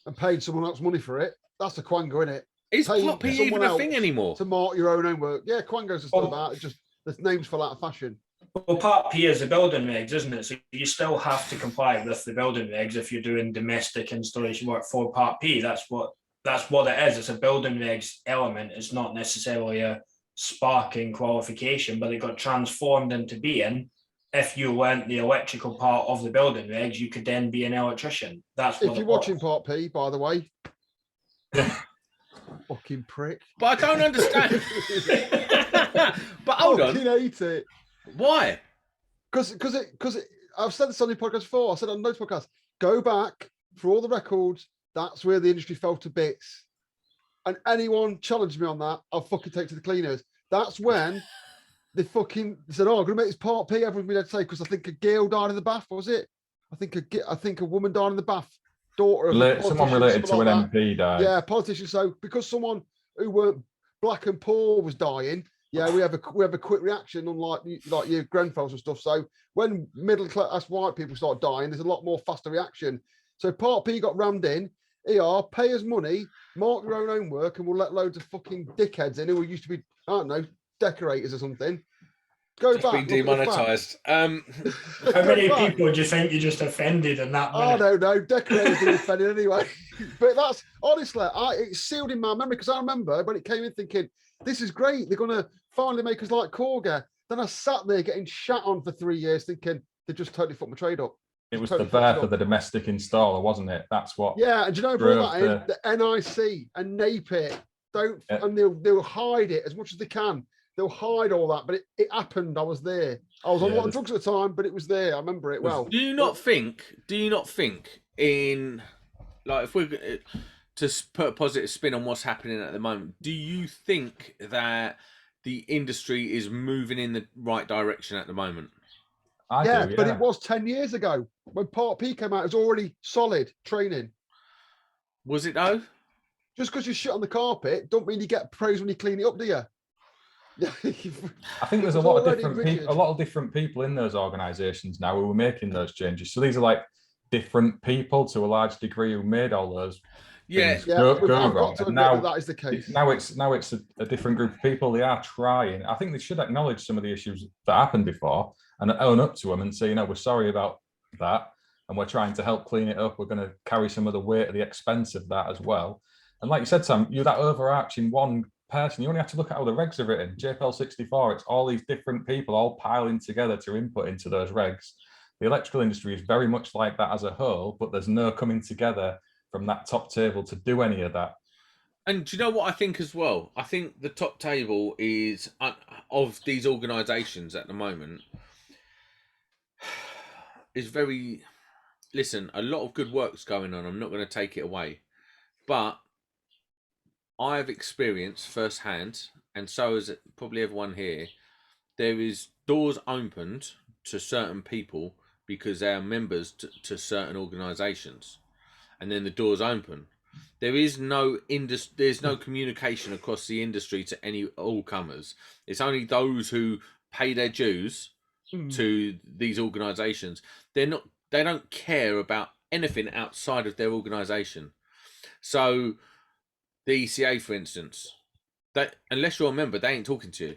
and paying someone else money for it. That's a quango, isn't it? Is Part P even a thing anymore? To mark your own homework. Yeah, quangos are still about. It's just the names fell out of fashion. Well, Part P is the building regs, isn't it? So you still have to comply with the building regs if you're doing domestic installation work for Part P. That's what it is. It's a building regs element. It's not necessarily a sparking qualification, but it got transformed into being. If you learnt the electrical part of the building regs, you could then be an electrician. That's what if you're watching Part P, by the way. Fucking prick. But I don't understand. But hold on. I hate it. Why? Because I've said this on the podcast before. I said on Notes podcast, go back for all the records That's where the industry fell to bits. And anyone challenged me on that, I'll fucking take to the cleaners. That's when they fucking said, "Oh, I'm gonna make this Part P." Everyone's been able to say because I think a girl died in the bath. Was it? I think a woman died in the bath. Daughter of a Someone politician, related to something an like that. MP died. Yeah, politician. So because someone who weren't black and poor was dying, yeah, we have a quick reaction, unlike like your Grenfells and stuff. So when middle class white people start dying, there's a lot more faster reaction. So Part P got rammed in. ER, pay us money, mark your own homework, and we'll let loads of fucking dickheads in who used to be, I don't know, decorators or something. Go Just back. been demonetised. How many people do you think you just offended in that minute? I don't know. Decorators been offended anyway. But that's honestly, it's sealed in my memory because I remember when it came in thinking, this is great. They're gonna finally make us like Corga. Then I sat there getting shat on for 3 years, thinking they just totally fucked my trade up. It was Totally the fucked it birth up. of the domestic installer, wasn't it? That's what. Yeah, and do you know drove brought that in? The NIC and NAPIT don't, Yeah. and they'll hide it as much as they can. They'll hide all that, but it happened. I was there. I was on a Yeah, lot of drugs at the time, but it was there. I remember it well. Do you not think in, like, if we're to put a positive spin on what's happening at the moment, do you think that the industry is moving in the right direction at the moment? Yeah, I do, but it was 10 years ago when Part P came out. It was already solid training. Was it though? Just because you shit on the carpet, don't mean you get praise when you clean it up, do you? I think there's a It was lot of already different rigid. people, a lot of different people in those organisations now who are making those changes. So these are like different people to a large degree who made all those Yeah. things Yeah, go I've wrong. got to And admit that is the case. now it's a different group of people. They are trying. I think they should acknowledge some of the issues that happened before and own up to them and say, we're sorry about that, and we're trying to help clean it up. We're going to carry some of the weight of the expense of that as well. And like you said, Sam, you're that overarching one person. You only have to look at how the regs are written. JPL 64, it's all these different people all piling together to input into those regs. The electrical industry is very much like that as a whole, but there's no coming together from that top table to do any of that. And do you know what I think as well? I think the top table is of these organisations at the moment is very. Listen, a lot of good work's going on. I'm not going to take it away, but I've experienced firsthand, and so has probably everyone here, there is doors opened to certain people because they are members to certain organisations, and then the doors open. There is no there's no communication across the industry to all comers. It's only those who pay their dues to these organisations. They don't care about anything outside of their organisation. So the ECA, for instance, that unless you're a member, they ain't talking to you.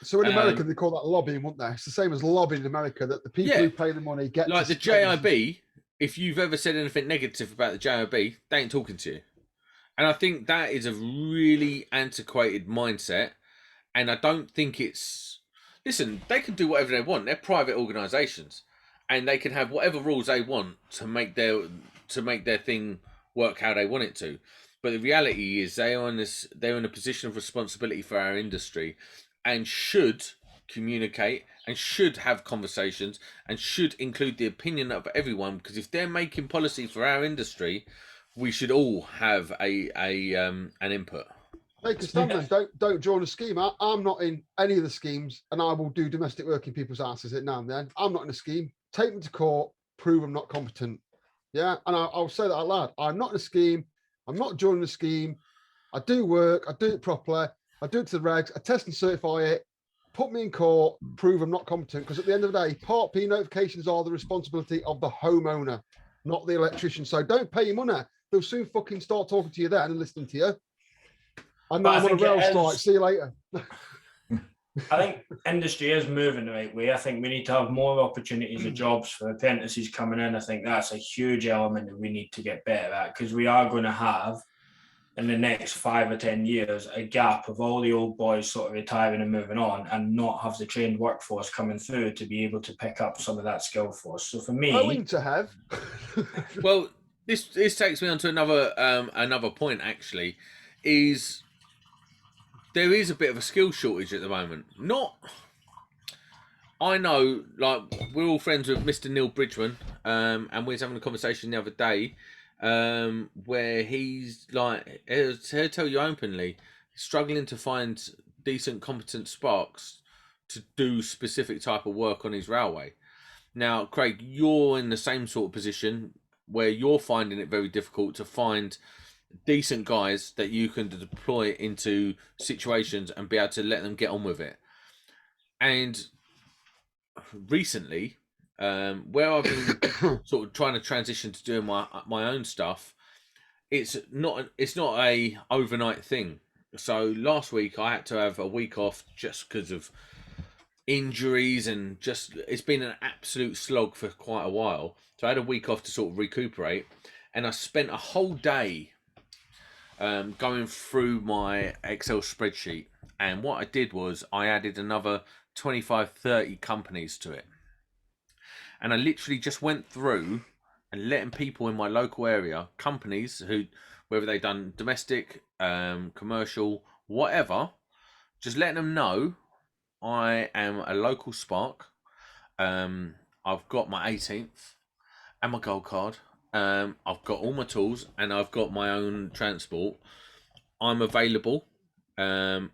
So in America, they call that lobbying, wouldn't they? It's the same as lobbying in America, that the people who pay the money get like to the JIB. If you've ever said anything negative about the JIB, they ain't talking to you. And I think that is a really antiquated mindset. And I don't think it's... Listen, they can do whatever they want. They're private organisations. And they can have whatever rules they want to make their thing work how they want it to. But the reality is they're in a position of responsibility for our industry and should communicate and should have conversations and should include the opinion of everyone, because if they're making policy for our industry, we should all have an input. Make a stand then. Don't join a scheme. I'm not in any of the schemes, and I will do domestic work in people's houses now and then. I'm not in a scheme. Take me to court, prove I'm not competent. Yeah, and I'll say that out loud. I'm not in a scheme. I'm not joining a scheme. I do work. I do it properly. I do it to the regs. I test and certify it. Put me in court. Prove I'm not competent. Because at the end of the day, Part P notifications are the responsibility of the homeowner, not the electrician. So don't pay your money. They'll soon fucking start talking to you then and listening to you. I know I'm on a rail strike. See you later. I think industry is moving the right way. I think we need to have more opportunities of jobs for apprentices coming in. I think that's a huge element that we need to get better at, because we are going to have, in the next 5 or 10 years, a gap of all the old boys sort of retiring and moving on, and not have the trained workforce coming through to be able to pick up some of that skill force. So for me, going to have. Well, this takes me on to another point. Actually, is there is a bit of a skill shortage at the moment. I know, like, we're all friends with Mr. Neil Bridgman, and we was having a conversation the other day, where he's like, he'll tell you openly, struggling to find decent, competent sparks to do specific type of work on his railway. Now, Craig, you're in the same sort of position where you're finding it very difficult to find decent guys that you can deploy into situations and be able to let them get on with it. And recently, where I've been sort of trying to transition to doing my own stuff, it's not a overnight thing. So last week I had to have a week off just because of injuries, and just it's been an absolute slog for quite a while. So I had a week off to sort of recuperate, and I spent a whole day going through my Excel spreadsheet. And what I did was I added another 25-30 companies to it, and I literally just went through and letting people in my local area, companies who, whether they've done domestic, commercial, whatever, just letting them know I am a local spark. I've got my 18th and my gold card. I've got all my tools and I've got my own transport. I'm available, and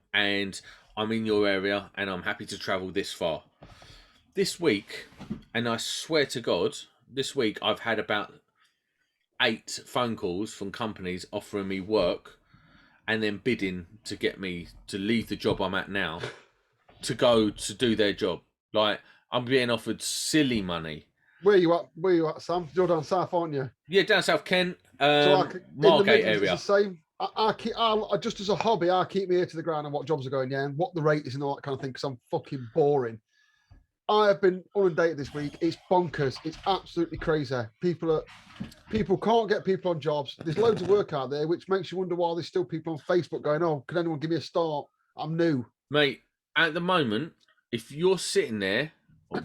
I'm in your area, and I'm happy to travel this far. This week, and I swear to God, this week I've had about 8 phone calls from companies offering me work and then bidding to get me to leave the job I'm at now to go to do their job. Like, I'm being offered silly money. Where you at, Sam? You're down south, aren't you? Yeah, down South Kent, In the Margate Midlands, area. it's the same. I just as a hobby, I keep my ear to the ground on what jobs are going, yeah, and what the rate is and all that kind of thing, because I'm fucking boring. I have been inundated this week. It's bonkers. It's absolutely crazy. People can't get people on jobs. There's loads of work out there, which makes you wonder why there's still people on Facebook going, "Oh, can anyone give me a start? I'm new." Mate, at the moment, if you're sitting there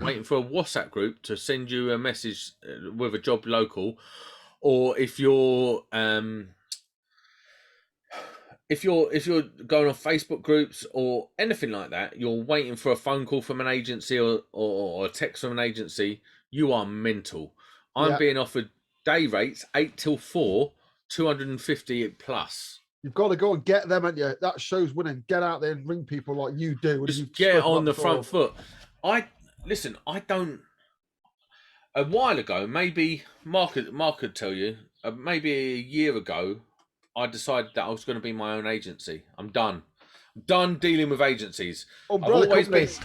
waiting for a WhatsApp group to send you a message with a job local, or if you're going on Facebook groups or anything like that, you're waiting for a phone call from an agency or a text from an agency, you are mental. I'm being offered day rates 8 till 4, 250 plus. You've got to go and get them, haven't you? That shows winning. Get out there and ring people like you do. Just get on the front foot. I don't. A while ago, maybe Mark could tell you, maybe a year ago, I decided that I was going to be my own agency. I'm done. I'm done dealing with agencies. Umbrella companies.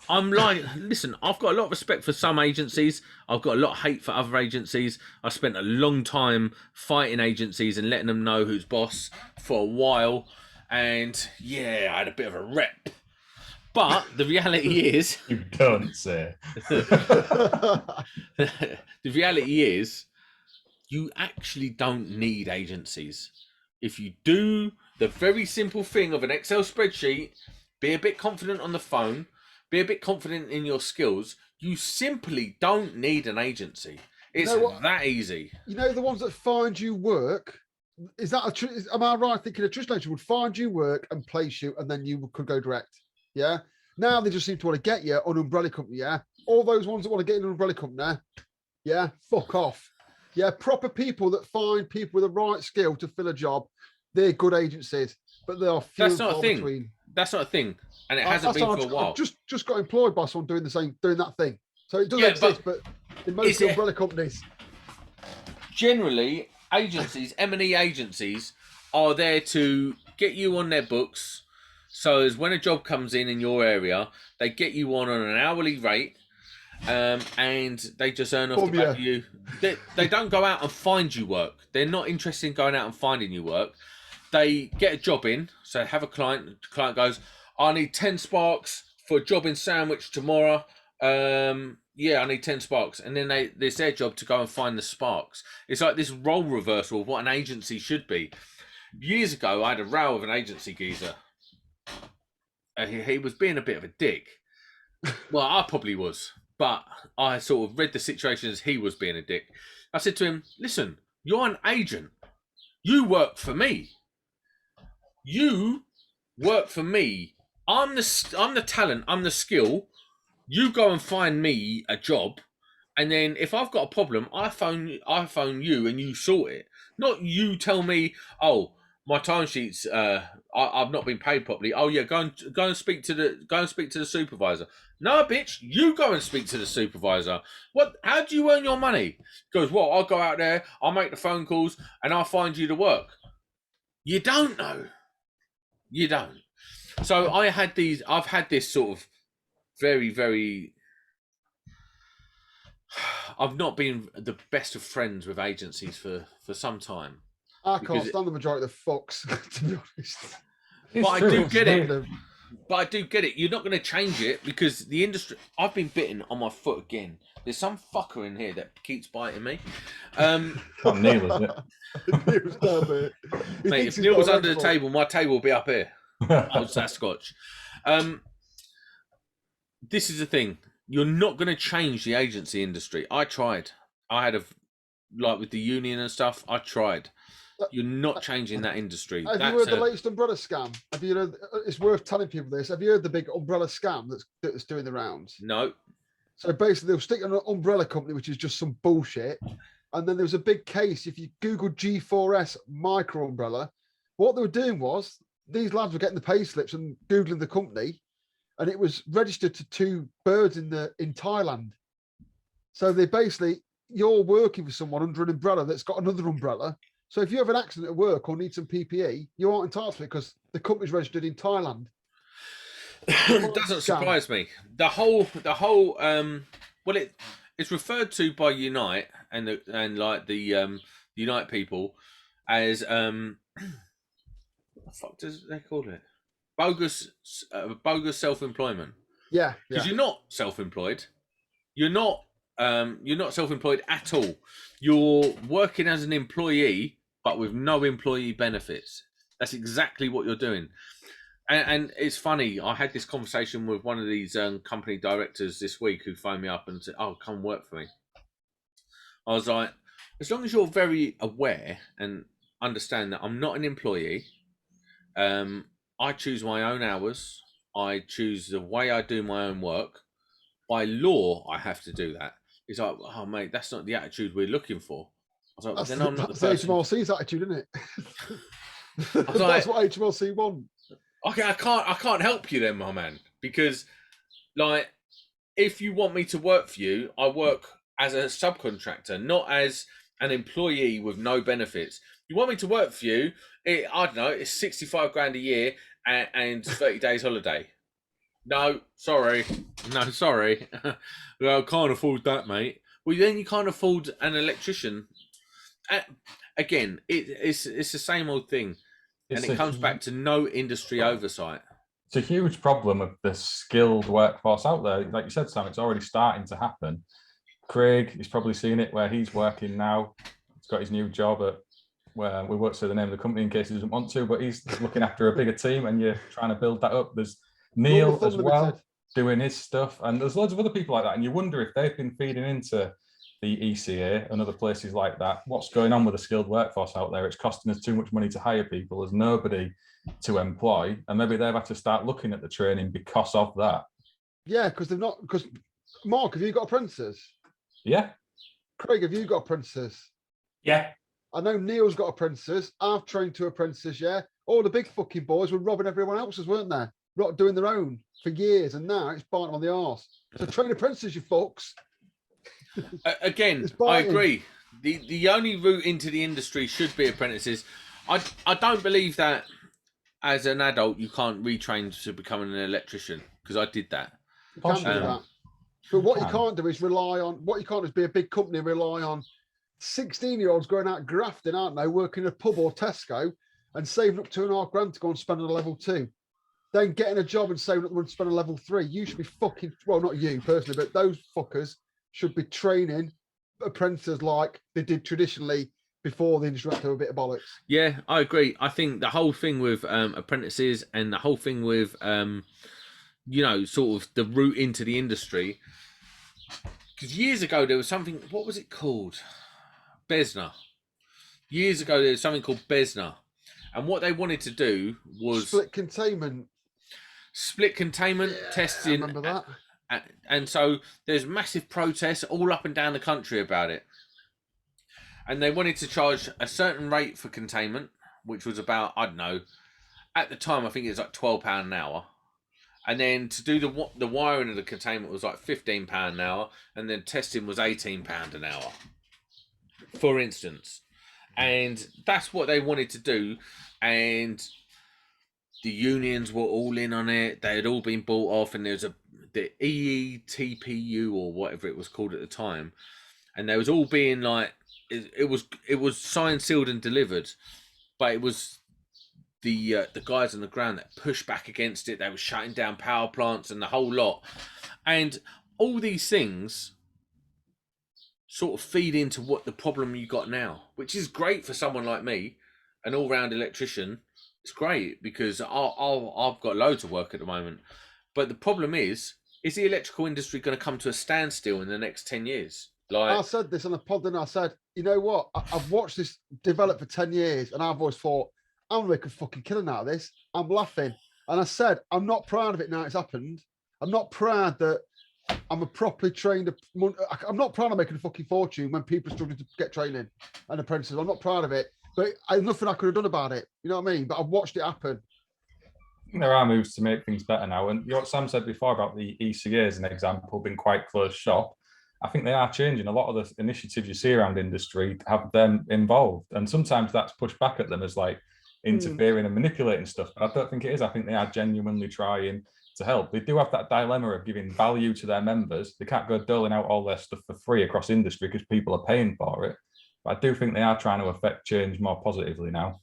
I'm like, listen, I've got a lot of respect for some agencies. I've got a lot of hate for other agencies. I spent a long time fighting agencies and letting them know who's boss for a while. And yeah, I had a bit of a rep. But the reality is... You don't say. The reality is, you actually don't need agencies. If you do the very simple thing of an Excel spreadsheet, be a bit confident on the phone, be a bit confident in your skills, you simply don't need an agency. It's that easy. You know, the ones that find you work, is that am I right thinking a trust agent would find you work and place you, and then you could go direct? Yeah. Now they just seem to want to get you on an umbrella company. Yeah. All those ones that want to get in an umbrella company. Yeah. Fuck off. Yeah. Proper people that find people with the right skill to fill a job. They're good agencies, but they are few and far between. That's not a thing, and it hasn't been for a while. I've just got employed by someone doing that thing. So it does exist, but in most umbrella companies. Generally, agencies, M&E agencies, are there to get you on their books. So as when a job comes in your area, they get you on an hourly rate, and they just earn off the back of you. They don't go out and find you work. They're not interested in going out and finding you work. They get a job in, so have a client. The client goes, I need 10 sparks for a job in Sandwich tomorrow. Yeah, I need 10 sparks. And then it's their job to go and find the sparks. It's like this role reversal of what an agency should be. Years ago, I had a row with an agency geezer. He was being a bit of a dick. Well, I probably was. But I sort of read the situation as he was being a dick. I said to him, listen, you're an agent. You work for me. You work for me. I'm the talent. I'm the skill. You go and find me a job, And then if I've got a problem, I phone you and you sort it. Not you tell me, oh, my timesheets, I've not been paid properly. Oh yeah, go and speak to the supervisor. No, bitch, you go and speak to the supervisor. What? How do you earn your money? He goes, well, I'll go out there, I'll make the phone calls, and I'll find you the work. You don't know. You don't. So I've had this sort of very, very. I've not been the best of friends with agencies for some time. I can't stand the majority of the fucks, to be honest. But I do get it. But I do get it. You're not going to change it because the industry. I've been bitten on my foot again. There's some fucker in here that keeps biting me. Not Neil, is it? Neil's down there. Mate, if Neil was under the table, my table would be up here. Old Sasquatch. This is the thing. You're not going to change the agency industry. I tried. I had with the union and stuff. I tried. You're not changing that industry. Have you heard the latest umbrella scam? Have you heard? It's worth telling people this. Have you heard the big umbrella scam that's doing the rounds? No. So basically, they'll stick on an umbrella company, which is just some bullshit. And then there was a big case. If you Google G4S micro umbrella, what they were doing was these lads were getting the pay slips and Googling the company, and it was registered to 2 birds in Thailand. So they basically, you're working for someone under an umbrella that's got another umbrella. So if you have an accident at work or need some PPE, you aren't entitled to it because the company's registered in Thailand. It doesn't surprise me. The whole well, it's referred to by Unite and like the Unite people as what the fuck does they call it? Bogus self-employment. Yeah, because you're not self-employed. You're not self-employed at all. You're working as an employee, but with no employee benefits. That's exactly what you're doing. And it's funny. I had this conversation with one of these company directors this week who phoned me up and said, "Oh, come work for me." I was like, as long as you're very aware and understand that I'm not an employee, I choose my own hours. I choose the way I do my own work. By law, I have to do that. He's like, "Oh, mate, that's not the attitude we're looking for." I was like, well, "Then I'm not the person." That's HMRC's attitude, isn't it? That's like, what HMRC want. Okay, I can't help you then, my man, because like if you want me to work for you, I work as a subcontractor, not as an employee with no benefits. You want me to work for you? I don't know. It's 65 grand a year and 30 days holiday. No, sorry. Well, I can't afford that, mate. Well, then you can't afford an electrician. Again, it's the same old thing. And it comes back to no industry oversight. It's a huge problem of the skilled workforce out there. Like you said, Sam, it's already starting to happen. Craig is probably seeing it where he's working now. He's got his new job at where we won't say the name of the company in case he doesn't want to, but he's looking after a bigger team and you're trying to build that up. There's Neil as well doing his stuff. And there's loads of other people like that. And you wonder if they've been feeding into the ECA and other places like that. What's going on with the skilled workforce out there? It's costing us too much money to hire people. There's nobody to employ, and maybe they've had to start looking at the training because of that. Yeah, because they've not. Because Mark, have you got apprentices? Yeah. Craig, have you got apprentices? Yeah. I know Neil's got apprentices. I've trained 2 apprentices. Yeah. All the big fucking boys were robbing everyone else's, weren't they? Not doing their own for years, and now it's biting on the arse. So train apprentices, you fucks. Again, I agree. The only route into the industry should be apprentices. I don't believe that as an adult you can't retrain to becoming an electrician, because I did that. You can't do that. But what you can't do is rely on, what you can't do is be a big company and rely on 16-year-olds going out grafting, aren't they? Working in a pub or Tesco and saving up £2.5 grand to go and spend on a level 2. Then getting a job and saving up and spend a level 3. You should be fucking, well, not you personally, but those fuckers should be training apprentices like they did traditionally before the industry went through a bit of bollocks. Yeah, I agree. I think the whole thing with apprentices and the whole thing with, sort of the route into the industry. Because years ago, there was something, what was it called? Besna. Years ago, there was something called Besna. And what they wanted to do was... Split containment testing. I remember that. And so there's massive protests all up and down the country about it. And they wanted to charge a certain rate for containment, which was about, I don't know, at the time, I think it was like £12 an hour. And then to do the wiring of the containment was like £15 an hour. And then testing was £18 an hour, for instance. And that's what they wanted to do. And the unions were all in on it. They had all been bought off. And there was the EETPU or whatever it was called at the time. And they was all being like, it was signed, sealed and delivered. But it was the guys on the ground that pushed back against it. They were shutting down power plants and the whole lot. And all these things sort of feed into what the problem you got now, which is great for someone like me, an all-round electrician. It's great because I've got loads of work at the moment. But the problem is the electrical industry going to come to a standstill in the next 10 years? Like, I said this on a pod, and I said, you know what? I've watched this develop for 10 years, and I've always thought, I'm gonna make a fucking killing out of this. I'm laughing. And I said, I'm not proud of it now it's happened. I'm not proud that I'm a properly trained, I'm not proud of making a fucking fortune when people are struggling to get training and apprentices. I'm not proud of it, but there's nothing I could have done about it. You know what I mean? But I've watched it happen. There are moves to make things better now. And what Sam said before about the ECA as an example, being quite closed shop, I think they are changing. A lot of the initiatives you see around industry have them involved. And sometimes that's pushed back at them as like, interfering and manipulating stuff. But I don't think it is. I think they are genuinely trying to help. They do have that dilemma of giving value to their members. They can't go doling out all their stuff for free across industry because people are paying for it. But I do think they are trying to affect change more positively now.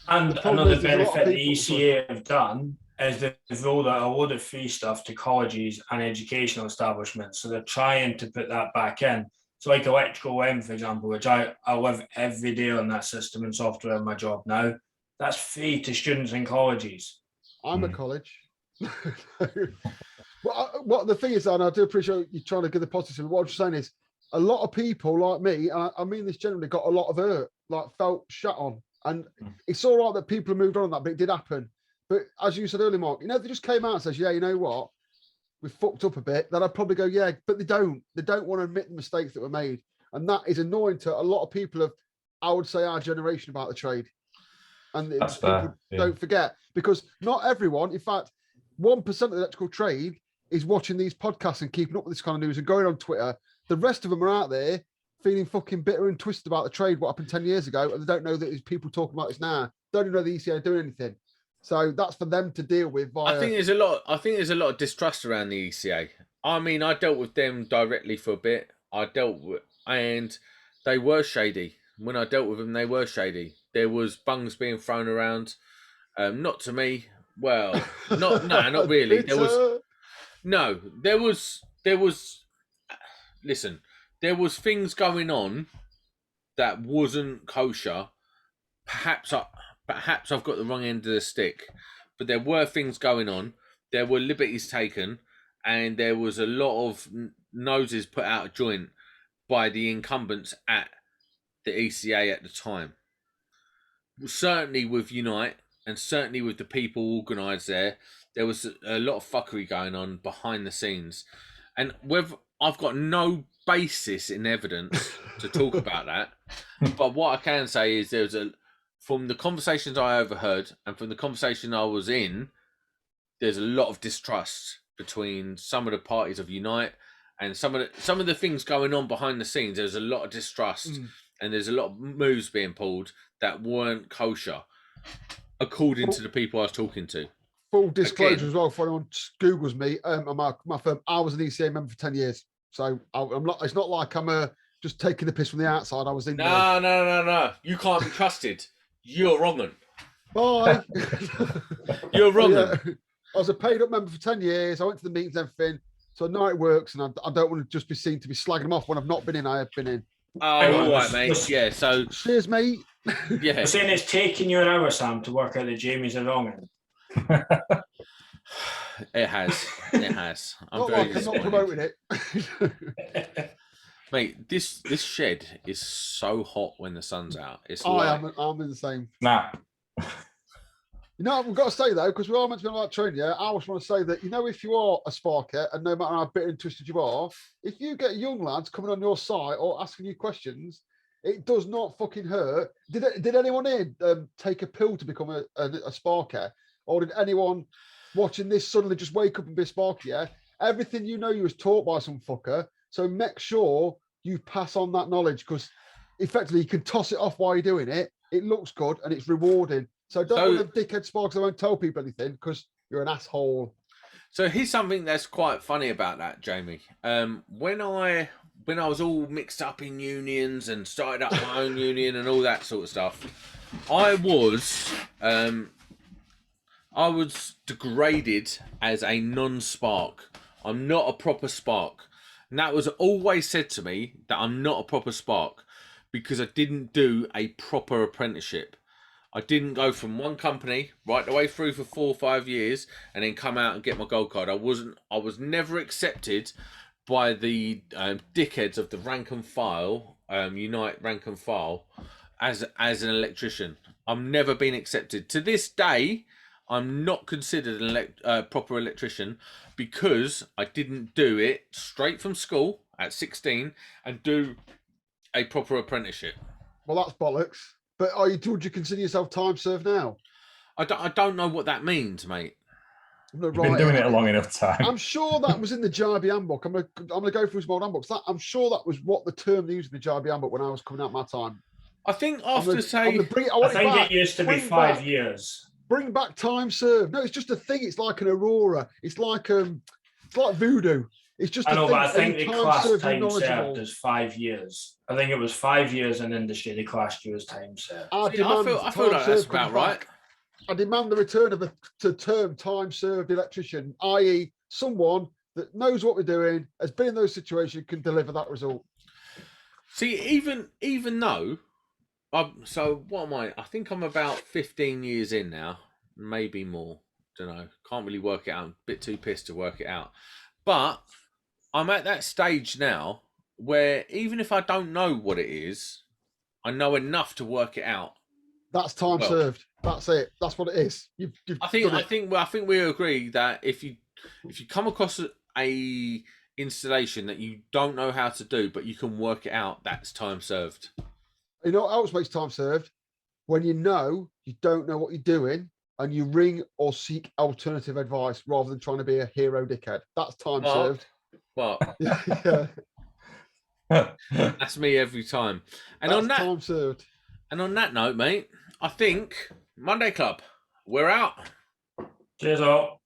And another benefit the ECA have done is they've rolled out a load of free stuff to colleges and educational establishments. So they're trying to put that back in. So like Electrical M, for example, which I live every day on that system and software in my job now. That's free to students in colleges. I'm a college. What the thing is, and I do appreciate you trying to get the positive. What I'm saying is, a lot of people like me, and I mean this generally, got a lot of hurt, like felt shut on. And it's all right that people have moved on that, but it did happen. But as you said earlier, Mark, you know, they just came out and says, yeah, you know what? We fucked up a bit. Then I'd probably go, yeah, but they don't. They don't want to admit the mistakes that were made. And that is annoying to a lot of people of, I would say, our generation about the trade. And people don't forget, because not everyone, in fact, 1% of the electrical trade is watching these podcasts and keeping up with this kind of news and going on Twitter. The rest of them are out there feeling fucking bitter and twisted about the trade, what happened 10 years ago, and they don't know that there's people talking about this now. Don't even know the ECA are doing anything. So that's for them to deal with. I think there's a lot of distrust around the ECA. I mean, I dealt with them directly for a bit. And they were shady. When I dealt with them, they were shady. There was bungs being thrown around. Not to me. Well, not really. There was things going on that wasn't kosher. Perhaps I've got the wrong end of the stick, but there were things going on. There were liberties taken, and there was a lot of noses put out of joint by the incumbents at the ECA at the time. Certainly with Unite, and certainly with the people organised there was a lot of fuckery going on behind the scenes. And I've got no basis in evidence to talk about that, but what I can say is from the conversations I overheard and from the conversation I was in, there's a lot of distrust between some of the parties of Unite and some of the things going on behind the scenes. There's a lot of distrust, and there's a lot of moves being pulled that weren't kosher, according to the people I was talking to. Full disclosure as well, for anyone Googles me, my firm, I was an ECA member for 10 years. So I'm not. It's not like I'm just taking the piss from the outside. I was in. No. You can't be trusted. You're wrong. Bye. You're wrong. Yeah, I was a paid up member for 10 years. I went to the meetings and everything. So I know it works, and I don't want to just be seen to be slagging them off when I've not been in. I have been in. Oh, all right, mate. Yeah. So cheers, mate. Yeah. You're saying it's taking you an hour, Sam, to work out that Jamie's a wrong end. It has. I'm not promoting it. Mate, this shed is so hot when the sun's out. It's I'm in the same. Nah. You know, we've got to say though, because we are meant to be about training. Yeah, I just want to say that if you are a sparker, and no matter how bitter and twisted you are, if you get young lads coming on your site or asking you questions, it does not fucking hurt. Did anyone here take a pill to become a sparker, or did anyone watching this suddenly just wake up and be a sparker? Yeah, everything you was taught by some fucker. So make sure you pass on that knowledge, because effectively you can toss it off while you're doing it. It looks good and it's rewarding. So don't want them dickhead sparks that won't tell people anything because you're an asshole. So here's something that's quite funny about that, Jamie. When I was all mixed up in unions and started up my own union and all that sort of stuff, I was degraded as a non-spark. I'm not a proper spark. And that was always said to me, that I'm not a proper spark, because I didn't do a proper apprenticeship. I didn't go from one company right the way through for 4 or 5 years and then come out and get my gold card. I was never accepted by the dickheads of the rank and file, Unite rank and file, as an electrician. I've never been accepted. To this day, I'm not considered a proper electrician because I didn't do it straight from school at 16 and do a proper apprenticeship. Well, that's bollocks. But would you consider yourself time served now? I don't know what that means, mate. You've been doing it a long enough time. I'm sure that was in the JIB handbook. I'm gonna go through some old handbooks. I'm sure that was what the term they used in the JIB handbook when I was coming out my time. I think I think it used to be 5 years. Bring back time served. No, it's just a thing. It's like an aurora. It's like voodoo. It's just. I know, but I think they classed time knowledgeable. served as 5 years. I think it was 5 years in industry they classed you as time served. I feel like that's about right. I demand the return of the term time served electrician, i.e., someone that knows what we're doing, has been in those situations, can deliver that result. See, even though, so what am I? I think I'm about 15 years in now, maybe more. Don't know. Can't really work it out. I'm a bit too pissed to work it out. But I'm at that stage now where even if I don't know what it is, I know enough to work it out. That's time served. That's it. That's what it is. I think we agree that if you come across a installation that you don't know how to do, but you can work it out, that's time served. You know what else makes time served? When you don't know what you're doing, and you ring or seek alternative advice rather than trying to be a hero dickhead. That's time served. Well, yeah. That's me every time. And that's on that time served. And on that note, mate, I think Monday Club, we're out. Cheers all.